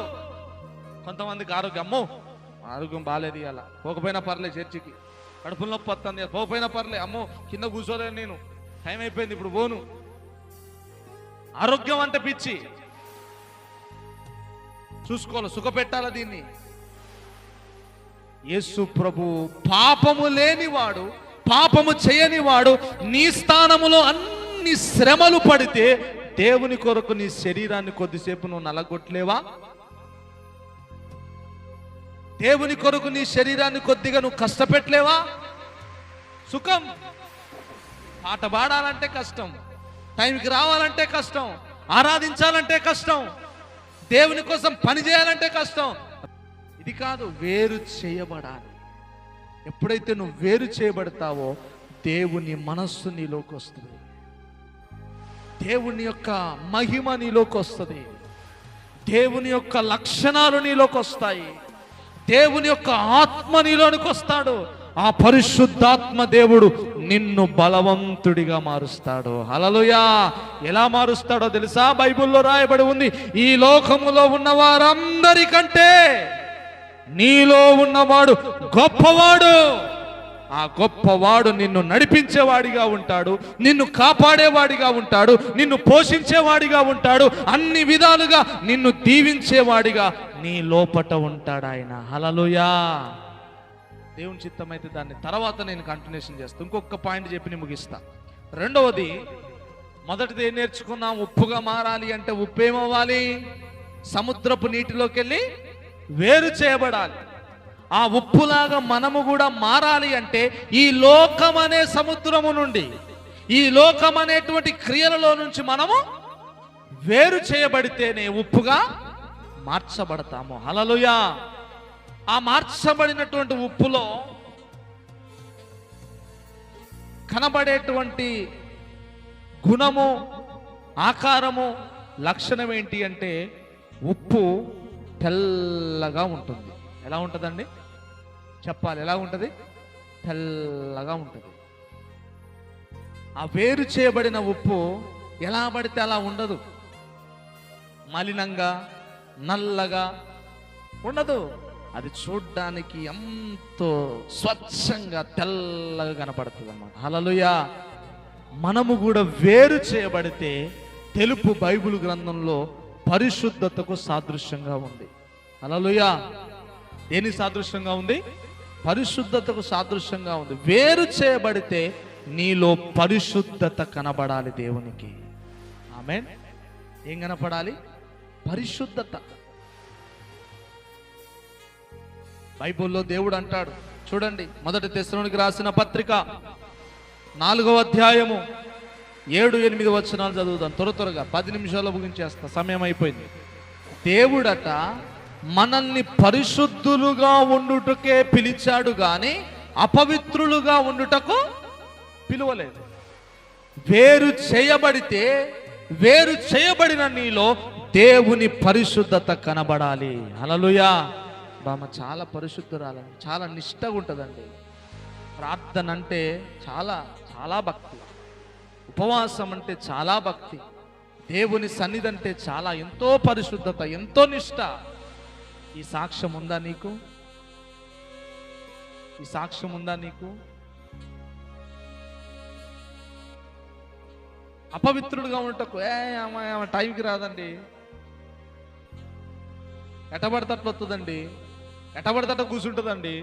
కొంతమందికి ఆరోగ్యం బాగాలేదు, ఇవాళ పోకపోయినా పర్లే, చర్చికి కడుపులు నొప్పి వస్తుంది, పోకపోయినా పర్లే, అమ్మో కింద కూర్చోలేను, నేను టైం అయిపోయింది ఇప్పుడు పోను. ఆరోగ్యం అంటే పిచ్చి, చూసుకోవాలి, సుఖపెట్టాలి దీన్ని. యేసు ప్రభు పాపము లేనివాడు, పాపము చేయనివాడు నీ స్థానములో అన్ని శ్రమలు పడితే దేవుని కొరకు నీ శరీరాన్ని కొద్దిసేపు నువ్వు నలగొట్టలేవా? దేవుని కొరకు నీ శరీరాన్ని కొద్దిగా నువ్వు కష్టపెట్టలేవా? సుఖం, పాట పాడాలంటే కష్టం, టైంకి రావాలంటే కష్టం, ఆరాధించాలంటే కష్టం, దేవుని కోసం పని చేయాలంటే కష్టం. ఇది కాదు, వేరు చేయబడాలి. ఎప్పుడైతే నువ్వు వేరు చేయబడతావో దేవుని మనస్సు నీలోకి వస్తుంది, దేవుని యొక్క మహిమ నీలోకి వస్తుంది, దేవుని యొక్క లక్షణాలు నీలోకి వస్తాయి, దేవుని యొక్క ఆత్మ నీలోనికి వస్తాడు. ఆ పరిశుద్ధాత్మ దేవుడు నిన్ను బలవంతుడిగా మారుస్తాడు. హల్లెలూయా! ఎలా మారుస్తాడో తెలుసా? బైబిల్లో రాయబడి ఉంది, ఈ లోకములో ఉన్న వారందరికంటే నీలో ఉన్నవాడు గొప్పవాడు. ఆ గొప్పవాడు నిన్ను నడిపించేవాడిగా ఉంటాడు, నిన్ను కాపాడేవాడిగా ఉంటాడు, నిన్ను పోషించేవాడిగా ఉంటాడు, అన్ని విధాలుగా నిన్ను దీవించేవాడిగా నీ లోపట ఉంటాడు ఆయన. హల్లెలూయా! దేవుని చిత్తం అయితే దాన్ని తర్వాత నేను కంటిన్యూషన్ చేస్తాను. ఇంకొక పాయింట్ చెప్పి ముగిస్తా. రెండవది, మొదటిది ఏం నేర్చుకున్నాం? ఉప్పుగా మారాలి అంటే ఉప్పు ఏమవ్వాలి? సముద్రపు నీటిలోకి వెళ్ళి వేరు చేయబడాలి. ఆ ఉప్పులాగా మనము కూడా మారాలి అంటే ఈ లోకం అనే సముద్రము నుండి, ఈ లోకం అనేటువంటి క్రియలలో నుంచి మనము వేరు చేయబడితేనే ఉప్పుగా మార్చబడతాము. హల్లెలూయా! ఆ మార్చబడినటువంటి ఉప్పులో కనబడేటువంటి గుణము, ఆకారము, లక్షణం ఏంటి అంటే ఉప్పు తెల్లగా ఉంటుంది. ఎలా ఉంటుందండి? చెప్పాలి, ఎలా ఉంటుంది? తెల్లగా ఉంటుంది. ఆ వేరు చేయబడిన ఉప్పు ఎలా పడితే అలా ఉండదు, మలినంగా నల్లగా ఉండదు. అది చూడ్డానికి ఎంతో స్వచ్ఛంగా తెల్లగా కనపడుతుంది అన్నమాట. హల్లెలూయా! మనము కూడా వేరు చేయబడితే తెలుపు బైబిల్ గ్రంథంలో పరిశుద్ధతకు సాదృశ్యంగా ఉంది. హల్లెలూయా! దేని సాదృశ్యంగా ఉంది? పరిశుద్ధతకు సాదృశ్యంగా ఉంది. వేరు చేయబడితే నీలో పరిశుద్ధత కనబడాలి దేవునికి. ఆమేన్. ఏం కనపడాలి? పరిశుద్ధత. బైబిల్లో దేవుడు అంటాడు, చూడండి, 1 తెస్సలోనికి రాసిన పత్రిక 4వ అధ్యాయము 7-8 వచనాలు చదువుదాం. త్వరగా 10 నిమిషాల్లో ముగించేస్తా, సమయం అయిపోయింది. దేవుడట మనల్ని పరిశుద్ధులుగా ఉండుటకే పిలిచాడు గాని అపవిత్రులుగా ఉండుటకు పిలువలేదు. వేరు చేయబడితే, వేరు చేయబడిన నీలో దేవుని పరిశుద్ధత కనబడాలి. హల్లెలూయా! బామ్మ చాలా పరిశుద్ధురాలండి, చాలా నిష్టగా ఉంటుందండి. ప్రార్థన అంటే చాలా చాలా భక్తి, ఉపవాసం అంటే చాలా భక్తి, దేవుని సన్నిధి అంటే చాలా ఎంతో పరిశుద్ధత, ఎంతో నిష్ట. ఈ సాక్ష్యం ఉందా నీకు? ఈ సాక్ష్యం ఉందా నీకు? అపవిత్రుడుగా ఉండటకు టైంకి రాదండి, ఎటబడతట్లు వస్తుందండి, ఎటబడతట కూర్చుంటుందండి,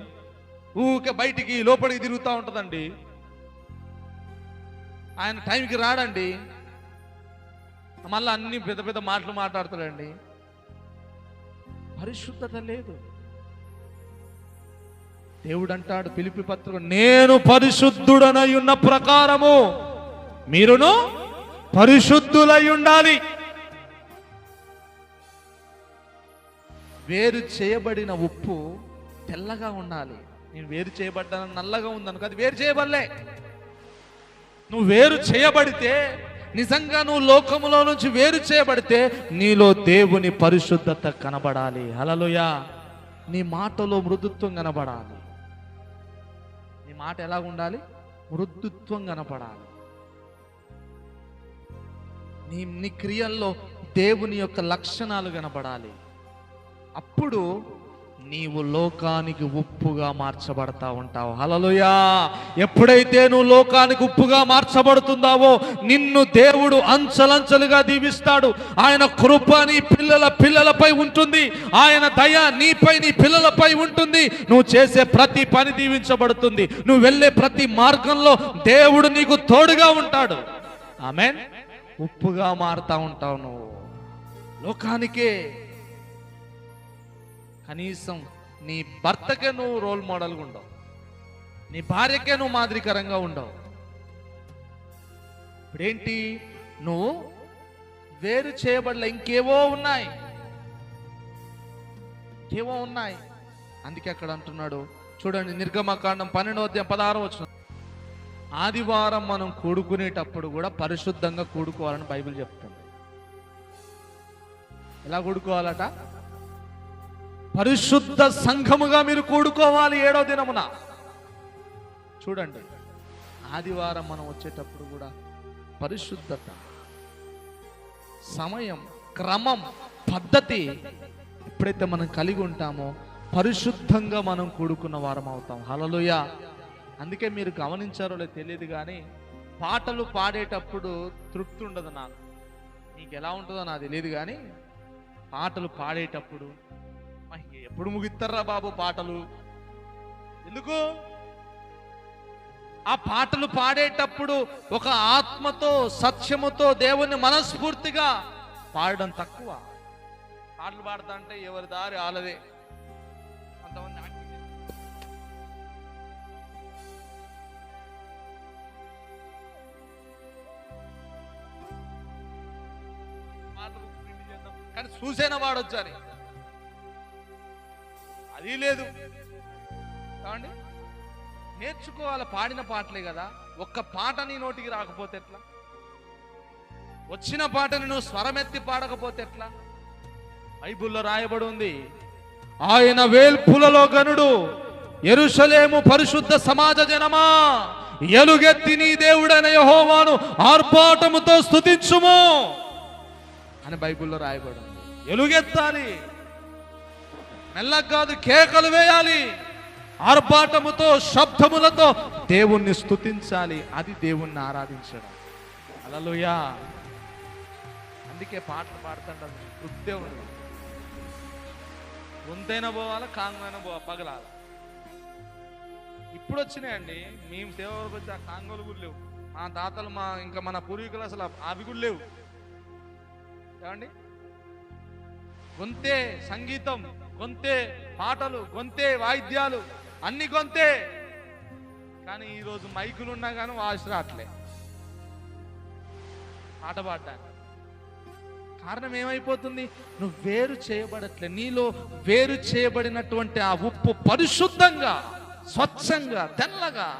ఊకే బయటికి లోపలికి తిరుగుతూ ఉంటుందండి. ఆయన టైంకి రాడండి, మళ్ళీ అన్ని పెద్ద పెద్ద మాటలు మాట్లాడతాడండి. పరిశుద్ధత లేదు. దేవుడు అంటాడు ఫిలిప్పీ పత్రిక, నేను పరిశుద్ధుడనై ఉన్న ప్రకారము మీరును పరిశుద్ధులై ఉండాలి. వేరు చేయబడిన ఉప్పు తెల్లగా ఉండాలి. నేను వేరు చేయబడ్డాను నల్లగా ఉందనుకో, అది వేరు చేయబడలే. నువ్వు వేరు చేయబడితే, నిజంగా నువ్వు లోకములో నుంచి వేరు చేయబడితే నీలో దేవుని పరిశుద్ధత కనబడాలి. హల్లెలూయా. నీ మాటలో మృదుత్వం కనబడాలి. నీ మాట ఎలా ఉండాలి? మృదుత్వం కనపడాలి. నీ క్రియల్లో దేవుని యొక్క లక్షణాలు కనబడాలి. అప్పుడు నీవు లోకానికి ఉప్పుగా మార్చబడతా ఉంటావు. హల్లెలూయా. ఎప్పుడైతే నువ్వు లోకానికి ఉప్పుగా మార్చబడుతున్నావో నిన్ను దేవుడు అంచెలంచెలుగా దీవిస్తాడు. ఆయన కృప నీ పిల్లలపై ఉంటుంది. ఆయన దయ నీపై, నీ పిల్లలపై ఉంటుంది. నువ్వు చేసే ప్రతి పని దీవించబడుతుంది. నువ్వు వెళ్ళే ప్రతి మార్గంలో దేవుడు నీకు తోడుగా ఉంటాడు. ఆమేన్. ఉప్పుగా మారుతా ఉంటావు నువ్వు లోకానికే. కనీసం నీ భర్తకే నువ్వు రోల్ మోడల్గా ఉండవు, నీ భార్యకే నువ్వు మాదిరికరంగా ఉండవు. ఇప్పుడేంటి? నువ్వు వేరు చేయబడలే, ఇంకేవో ఉన్నాయి. అందుకే అక్కడ అంటున్నాడు చూడండి, నిర్గమకాండం 12వ అధ్యాయం 16వ వచనం. ఆదివారం మనం కూడుకునేటప్పుడు కూడా పరిశుద్ధంగా కూడుకోవాలని బైబిల్ చెప్తుంది. ఎలా కూడుకోవాలట? పరిశుద్ధ సంఘముగా మీరు కూడుకోవాలి 7వ దినమున. చూడండి, ఆదివారం మనం వచ్చేటప్పుడు కూడా పరిశుద్ధత, సమయం, క్రమం, పద్ధతి ఎప్పుడైతే మనం కలిగి ఉంటామో పరిశుద్ధంగా మనం కూడుకున్న వారం అవుతాం. హల్లెలూయా. అందుకే మీరు గమనించారో లేదో తెలియదు కానీ పాటలు పాడేటప్పుడు తృప్తి ఉండదు నాకు. నీకు ఎలా ఉంటుందో నాకు తెలియదు కానీ పాటలు పాడేటప్పుడు ఎప్పుడు ముగిస్తారా బాబు పాటలు? ఎందుకు? ఆ పాటలు పాడేటప్పుడు ఒక ఆత్మతో, సత్యముతో, దేవుని మనస్ఫూర్తిగా పాడడం తక్కువ. పాటలు పాడతా అంటే ఎవరి దారి ఆలదే. కొంతమంది కానీ చూసేన వాడొచ్చని అది లేదు. కావండి, నేర్చుకోవాలి. పాడిన పాటలే కదా. ఒక్క పాట నీ నోటికి రాకపోతే ఎట్లా? వచ్చిన పాటని నువ్వు స్వరమెత్తి పాడకపోతే ఎట్లా? బైబిల్లో రాయబడి ఉంది, ఆయన వేల్పులలో గనుడు, యెరూషలేము పరిశుద్ధ సమాజ జనమా, ఎలుగెత్తి నీ దేవుడైన యెహోవాను ఆర్భాటముతో స్తుతించుము అని బైబిల్లో రాయబడి ఉంది. ఎలుగెత్తాలి, మెల్లగా కాదు, కేకలు వేయాలి. ఆర్భాటముతో, శబ్దములతో దేవుణ్ణి స్తుతించాలి. అది దేవుణ్ణి ఆరాధించడం. హల్లెలూయా. అందుకే పాటలు పాడుతుంటాం, తృప్తే ఉండదు. గొంతైనా పోవాలా, కాంగైనా పోవాలి, పగలాలి. ఇప్పుడు వచ్చినాయండి మేము సేవ వరకు వచ్చి ఆ కాంగోలు కూడా లేవు. మా తాతలు, ఇంకా మన పూర్వీకులు అసలు అవి కూడా లేవు. ఏమండి? గొంతే సంగీతం, గొంతే పాటలు, గొంతే వాయిద్యాలు, అన్ని గొంతే. కానీ ఈరోజు మైకులు ఉన్నా కానీ వాయిస్ రావట్లే పాట పాడడానికి. కారణం ఏమైపోతుంది? నువ్వు వేరు చేయబడట్లే. నీలో వేరు చేయబడినటువంటి ఆ ఉప్పు పరిశుద్ధంగా, స్వచ్ఛంగా, తెల్లగా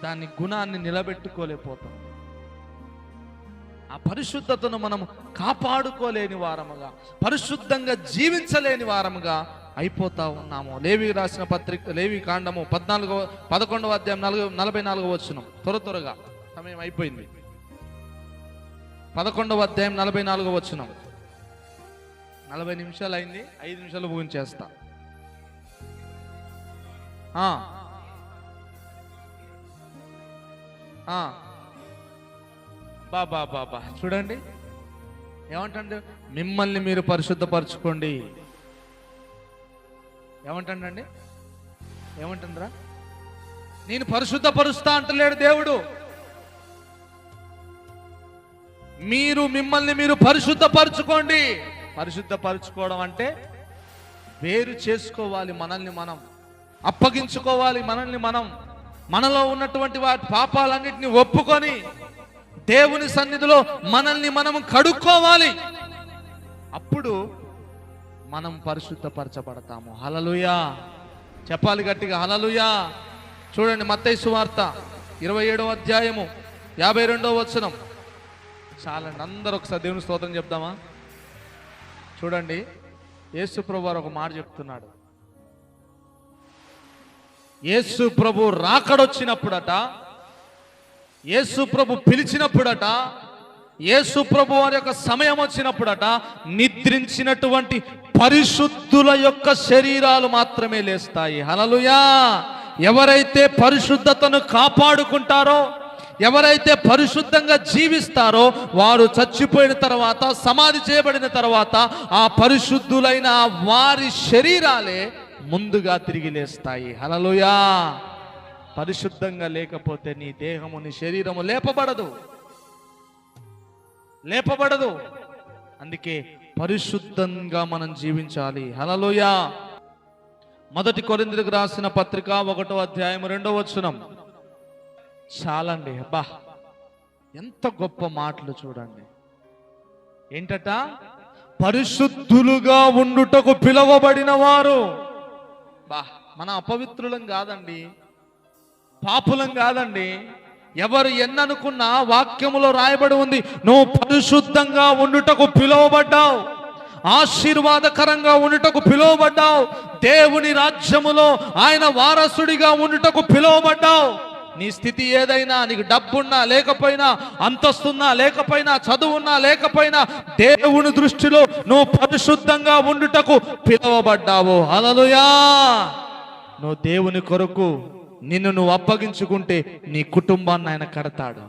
దాని గుణాన్ని నిలబెట్టుకోలేకపోతాం. ఆ పరిశుద్ధతను మనం కాపాడుకోలేని వారముగా, పరిశుద్ధంగా జీవించలేని వారముగా అయిపోతా ఉన్నాము. లేవి రాసిన పత్రిక, లేవి కాండము 11వ అధ్యాయం 44వ వచనం. త్వరగా సమయం అయిపోయింది. 11వ అధ్యాయం 44వ వచనం. 40 నిమిషాలు అయింది, 5 నిమిషాలు ముగించేస్తా. బాబా చూడండి ఏమంటండి? మిమ్మల్ని మీరు పరిశుద్ధపరచుకోండి. ఏమంటండి? ఏమంటుండ్రా? నేను పరిశుద్ధపరుస్తా అంటలేడు దేవుడు. మీరు మిమ్మల్ని మీరు పరిశుద్ధపరచుకోండి. పరిశుద్ధపరచుకోవడం అంటే వేరు చేసుకోవాలి మనల్ని మనం. అప్పగించుకోవాలి మనల్ని మనం. మనలో ఉన్నటువంటి వాటి పాపాలన్నిటిని ఒప్పుకొని దేవుని సన్నిధిలో మనల్ని మనం కడుక్కోవాలి. అప్పుడు మనం పరిశుద్ధపరచబడతాము. హల్లెలూయా చెప్పాలి గట్టిగా, హల్లెలూయా. చూడండి మత్తయి సువార్త 27వ అధ్యాయము 52వ వచనం. చాలండి, అందరూ ఒకసారి దేవుని స్తోత్రం చెప్దామా? చూడండి, యేసు ప్రభు వారు ఒక మాట చెప్తున్నాడు. యేసు ప్రభు రాకడొచ్చినప్పుడట, యేసు ప్రభు పిలిచినప్పుడట, యేసు ప్రభు వారి యొక్క సమయం వచ్చినప్పుడట, నిద్రించినటువంటి పరిశుద్ధుల యొక్క శరీరాలు మాత్రమే లేస్తాయి. హల్లెలూయా. ఎవరైతే పరిశుద్ధతను కాపాడుకుంటారో, ఎవరైతే పరిశుద్ధంగా జీవిస్తారో, వారు చచ్చిపోయిన తర్వాత, సమాధి చేయబడిన తర్వాత ఆ పరిశుద్ధులైన వారి శరీరాలే ముందుగా తిరిగి లేస్తాయి. హల్లెలూయా. పరిశుద్ధంగా లేకపోతే నీ దేహము, నీ శరీరము లేపబడదు. అందుకే పరిశుద్ధంగా మనం జీవించాలి. హల్లెలూయా. మొదటి కొరింథీయులకు రాసిన పత్రిక 1వ అధ్యాయం 2వ వచనం. చాలండి, అబ్బా ఎంత గొప్ప మాటలు చూడండి. ఏంటట? పరిశుద్ధులుగా ఉండుటకు పిలువబడిన వారు. మన అపవిత్రులం కాదండి, పాపులం కాదండి. ఎవరు ఎన్ననుకున్నా వాక్యములో రాయబడి ఉంది, నువ్వు పరిశుద్ధంగా ఉండుటకు పిలువబడ్డావు, ఆశీర్వాదకరంగా ఉండుటకు పిలువబడ్డావు, దేవుని రాజ్యములో ఆయన వారసుడిగా ఉండుటకు పిలువబడ్డావు. నీ స్థితి ఏదైనా, నీకు డబ్బున్నా లేకపోయినా, అంతస్తున్నా లేకపోయినా, చదువున్నా లేకపోయినా, దేవుని దృష్టిలో నువ్వు పరిశుద్ధంగా ఉండుటకు పిలువబడ్డావు. హల్లెలూయా. నువ్వు దేవుని కొరకు నిన్ను నువ్వు అప్పగించుకుంటే నీ కుటుంబాన్ని ఆయన కడతాడు,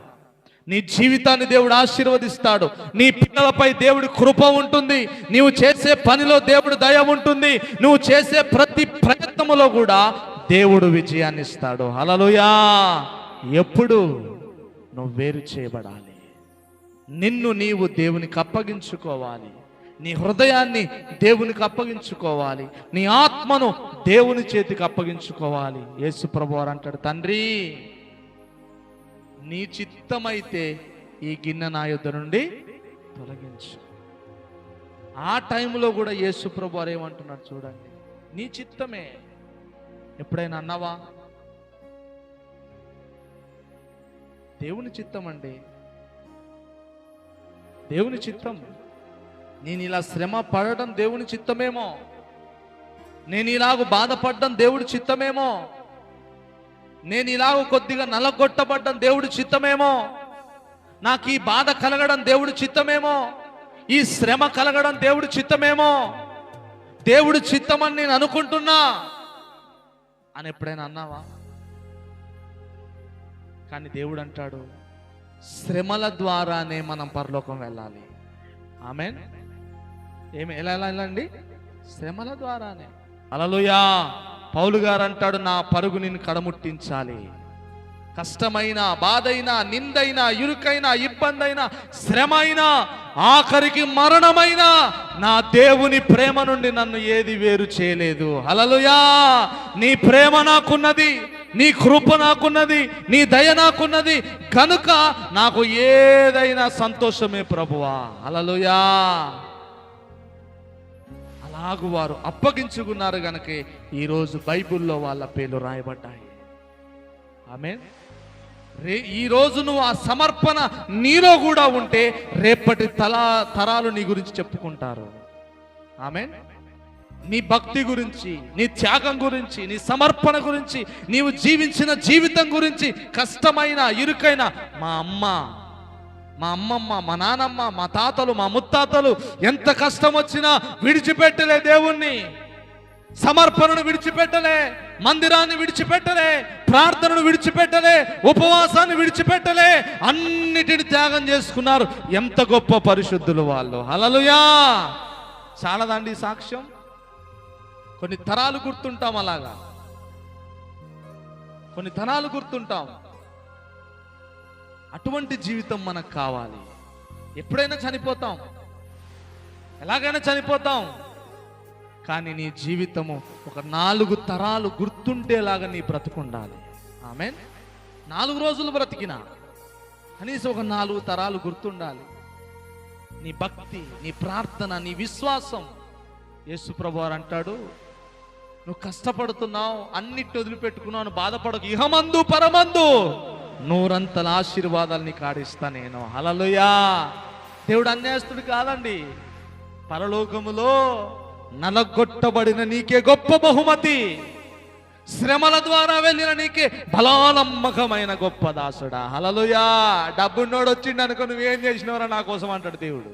నీ జీవితాన్ని దేవుడు ఆశీర్వదిస్తాడు, నీ పిల్లలపై దేవుడి కృప ఉంటుంది, నీవు చేసే పనిలో దేవుడు దయ ఉంటుంది, నువ్వు చేసే ప్రతి ప్రయత్నములో కూడా దేవుడు విజయాన్ని ఇస్తాడు. హల్లెలూయా. ఎప్పుడు నువ్వు వేరు చేయబడాలి, నిన్ను నీవు దేవునికి అప్పగించుకోవాలి, నీ హృదయాన్ని దేవునికి అప్పగించుకోవాలి, నీ ఆత్మను దేవుని చేతికి అప్పగించుకోవాలి. యేసు ప్రభువారు అంటాడు, తండ్రి నీ చిత్తమైతే ఈ గిన్నె నా యొద్ద నుండి తొలగించు. ఆ టైంలో కూడా యేసు ప్రభువారు ఏమంటున్నాడు చూడండి, నీ చిత్తమే. ఎప్పుడైనా అన్నావా? దేవుని చిత్తం అండి, దేవుని చిత్తం. నేను ఇలా శ్రమ పడడం దేవుని చిత్తమేమో, నేను ఇలాగ బాధపడడం దేవుడి చిత్తమేమో, నేను ఇలాగ కొద్దిగా నలగొట్టబడ్డం దేవుడి చిత్తమేమో, నాకు ఈ బాధ కలగడం దేవుడి చిత్తమేమో, ఈ శ్రమ కలగడం దేవుడి చిత్తమేమో, దేవుడి చిత్తమని నేను అనుకుంటున్నా అని ఎప్పుడైనా అన్నావా? కానీ దేవుడు అంటాడు, శ్రమల ద్వారానే మనం పరలోకం వెళ్ళాలి. ఆమేన్. ఎలా వెళ్ళాలండి? శ్రమల ద్వారానే. హల్లెలూయా. పౌలు గారు అంటాడు, నా పరుగు నిన్ను కడముట్టించాలి. కష్టమైన, బాధైన, నిందైన, ఇరుకైన, ఇబ్బందైన, శ్రమైన, ఆఖరికి మరణమైన నా దేవుని ప్రేమ నుండి నన్ను ఏది వేరు చేయలేదు. హల్లెలూయా. నీ ప్రేమ నాకున్నది, నీ కృప నాకున్నది, నీ దయ నాకున్నది కనుక నాకు ఏదైనా సంతోషమే ప్రభువా. హల్లెలూయా. అలాగు వారు అప్పగించుకున్నారు గనుకే ఈరోజు బైబిల్లో వాళ్ళ పేర్లు రాయబడ్డాయి. ఆమేన్. ఈరోజు నువ్వు ఆ సమర్పణ నీలో కూడా ఉంటే రేపటి తరాలు నీ గురించి చెప్పుకుంటారు. ఆమేన్. నీ భక్తి గురించి, నీ త్యాగం గురించి, నీ సమర్పణ గురించి, నీవు జీవించిన జీవితం గురించి, కష్టమైన, ఇరుకైన మా అమ్మమ్మ, మా నానమ్మ, మా తాతలు, మా ముత్తాతలు ఎంత కష్టం వచ్చినా విడిచిపెట్టలే దేవుణ్ణి, సమర్పణను విడిచిపెట్టలే, మందిరాన్ని విడిచిపెట్టలే, ప్రార్థనను విడిచిపెట్టలే, ఉపవాసాన్ని విడిచిపెట్టలే, అన్నిటిని త్యాగం చేసుకున్నారు. ఎంత గొప్ప పరిశుద్ధులు వాళ్ళు. హల్లెలూయా. చాలదండి సాక్ష్యం? కొన్ని తరాలు గుర్తుంటాం, అలాగా కొన్ని తరాలు గుర్తుంటాం. అటువంటి జీవితం మనకు కావాలి. ఎప్పుడైనా చనిపోతాం, ఎలాగైనా చనిపోతాం. కానీ నీ జీవితము ఒక 4 తరాలు గుర్తుండేలాగా నీ బ్రతుకుండాలి. ఆమేన్. 4 రోజులు బ్రతికినా కనీసం ఒక 4 తరాలు గుర్తుండాలి. నీ భక్తి, నీ ప్రార్థన, నీ విశ్వాసం. యేసు ప్రభువారు అంటాడు, నువ్వు కష్టపడుతున్నావు, అన్నిటి వదిలిపెట్టుకున్నావు, బాధపడకు, ఇహమందు పరమందు 100 ఆశీర్వాదాలు నీకు ఆడిస్తా నేను. హల్లెలూయా. దేవుడు అన్యాయస్తుడు కాదండి. పరలోకములో నలగొట్టబడిన నీకే గొప్ప బహుమతి, శ్రమల ద్వారా వెళ్ళిన నీకే బలానమ్మకమైన గొప్ప దాసుడా. హల్లెలూయా. డబ్బున్నోడు వచ్చిండు అనుకో, నువ్వేం చేసినవరా నా కోసం అంటాడు దేవుడు.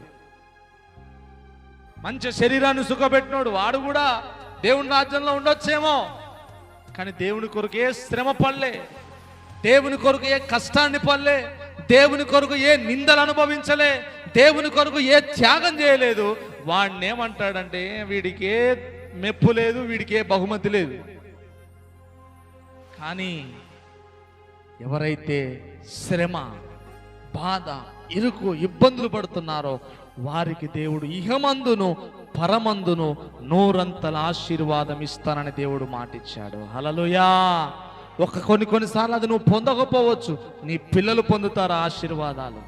మంచి శరీరాన్ని సుఖపెట్టినోడు వాడు కూడా దేవుని రాజ్యంలో ఉండొచ్చేమో, కానీ దేవుని కొరకు ఏ శ్రమ పడలే, దేవుని కొరకు ఏ కష్టాన్ని పడలే, దేవుని కొరకు ఏ నిందలు అనుభవించలే, దేవుని కొరకు ఏ త్యాగం చేయలేదు. వాడిని ఏమంటాడంటే, వీడికి ఏ మెప్పు లేదు, వీడికి ఏ బహుమతి లేదు. కానీ ఎవరైతే శ్రమ, బాధ, ఇరుకు, ఇబ్బందులు పడుతున్నారో వారికి దేవుడు ఇహమందును పరమందును 100 ఆశీర్వాదం ఇస్తానని దేవుడు మాటిచ్చాడు. హల్లెలూయా. కొన్నిసార్లు అది నువ్వు పొందకపోవచ్చు, నీ పిల్లలు పొందుతారు ఆశీర్వాదాలు.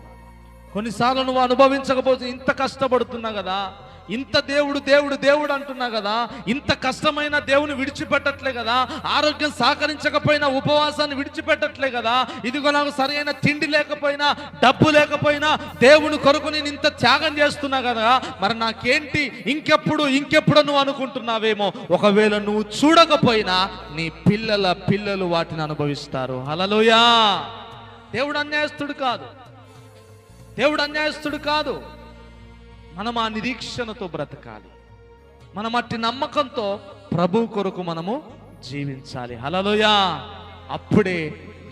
కొన్నిసార్లు నువ్వు అనుభవించకపోవచ్చు. ఇంత కష్టపడుతున్నా కదా, ఇంత దేవుడు దేవుడు దేవుడు అంటున్నా కదా, ఇంత కష్టమైన దేవుని విడిచిపెట్టట్లే కదా, ఆరోగ్యం సహకరించకపోయినా ఉపవాసాన్ని విడిచిపెట్టట్లే కదా, ఇదిగో నాకు సరైన తిండి లేకపోయినా డబ్బు లేకపోయినా దేవుని కొరకు నేను ఇంత త్యాగం చేస్తున్నా కదా, మరి నాకేంటి ఇంకెప్పుడు నువ్వు అనుకుంటున్నావేమో. ఒకవేళ నువ్వు చూడకపోయినా నీ పిల్లలు వాటిని అనుభవిస్తారు. హల్లెలూయా. దేవుడు అన్యాయస్తుడు కాదు, దేవుడు అన్యాయస్తుడు కాదు. మనం ఆ నిరీక్షణతో బ్రతకాలి. మనం అట్టి నమ్మకంతో ప్రభు కొరకు మనము జీవించాలి. హల్లెలూయా. అప్పుడే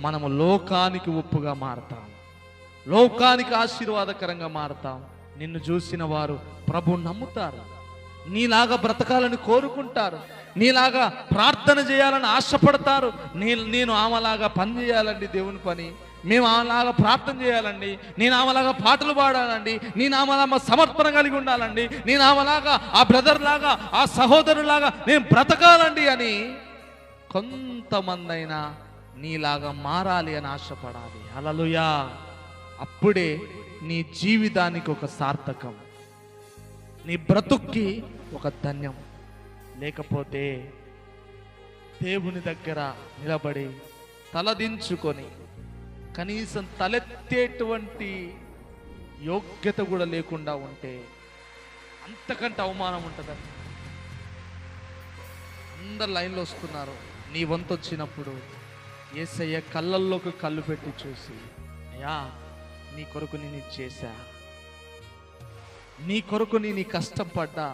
మనము లోకానికి ఉప్పుగా మారతాం, లోకానికి ఆశీర్వాదకరంగా మారతాం. నిన్ను చూసిన వారు ప్రభు నమ్ముతారు, నీలాగా బ్రతకాలని కోరుకుంటారు, నీలాగా ప్రార్థన చేయాలని ఆశపడతారు. నేను ఆమెలాగా పని చేయాలండి, దేవుని పని, మేము ఆమెలాగా ప్రార్థన చేయాలండి, నేను ఆమెలాగా పాటలు పాడాలండి, నేను ఆమెలాగా సమర్పణ కలిగి ఉండాలండి, నేను ఆమెలాగా ఆ బ్రదర్ లాగా ఆ సహోదరులాగా నేను బ్రతకాలండి అని కొంతమంది అయినా నీలాగా మారాలి అని ఆశపడాలి. హల్లెలూయా. అప్పుడే నీ జీవితానికి ఒక సార్థకం, నీ బ్రతుక్కి ఒక ధన్యం. లేకపోతే దేవుని దగ్గర నిలబడి తలదించుకొని కనీసం తలెత్తేటువంటి యోగ్యత కూడా లేకుండా ఉంటే అంతకంటే అవమానం ఉంటుందండి. అందరు లైన్లో వస్తున్నారు, నీ వంతు వచ్చినప్పుడు యేసయ్య కళ్ళల్లోకి కళ్ళు పెట్టి చూసి, అయ్యా నీ కొరకు నేను ఇది చేశా, నీ కొరకు నేను కష్టం పడ్డా,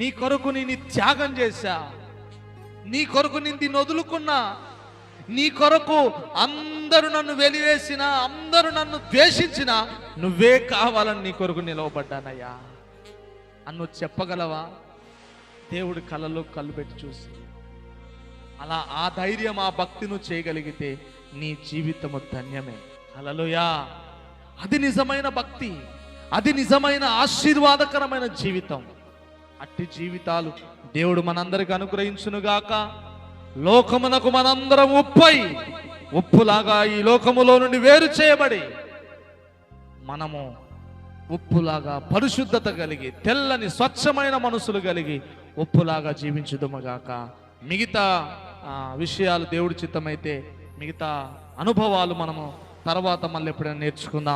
నీ కొరకు నేను త్యాగం చేశా, నీ కొరకు నేను దీన్ని వదులుకున్నా, నీ కొరకు అందరూ నన్ను వెలివేసినా, అందరూ నన్ను ద్వేషించినా నువ్వే కావాలని నీ కొరకు నిలవబడ్డానయ్యా అన్ను చెప్పగలవా? దేవుడి కళ్ళలో కళ్ళు పెట్టి చూసి అలా ఆ ధైర్యం, ఆ భక్తి నువ్వు చేయగలిగితే నీ జీవితము ధన్యమే. హల్లెలూయా. అది నిజమైన భక్తి, అది నిజమైన ఆశీర్వాదకరమైన జీవితం. అట్టి జీవితాలు దేవుడు మనందరికి అనుగ్రహించునుగాక. లోకమునకు మనందరం ఉప్పులాగా ఈ లోకములో నుండి వేరు చేయబడి మనము ఉప్పులాగా పరిశుద్ధత కలిగి తెల్లని స్వచ్ఛమైన మనసులు కలిగి ఉప్పులాగా జీవించుదుముగాక. మిగతా విషయాలు దేవుడి చిత్తమైతే, మిగతా అనుభవాలు మనము తర్వాత మళ్ళీ ఎప్పుడైనా నేర్చుకుందాం.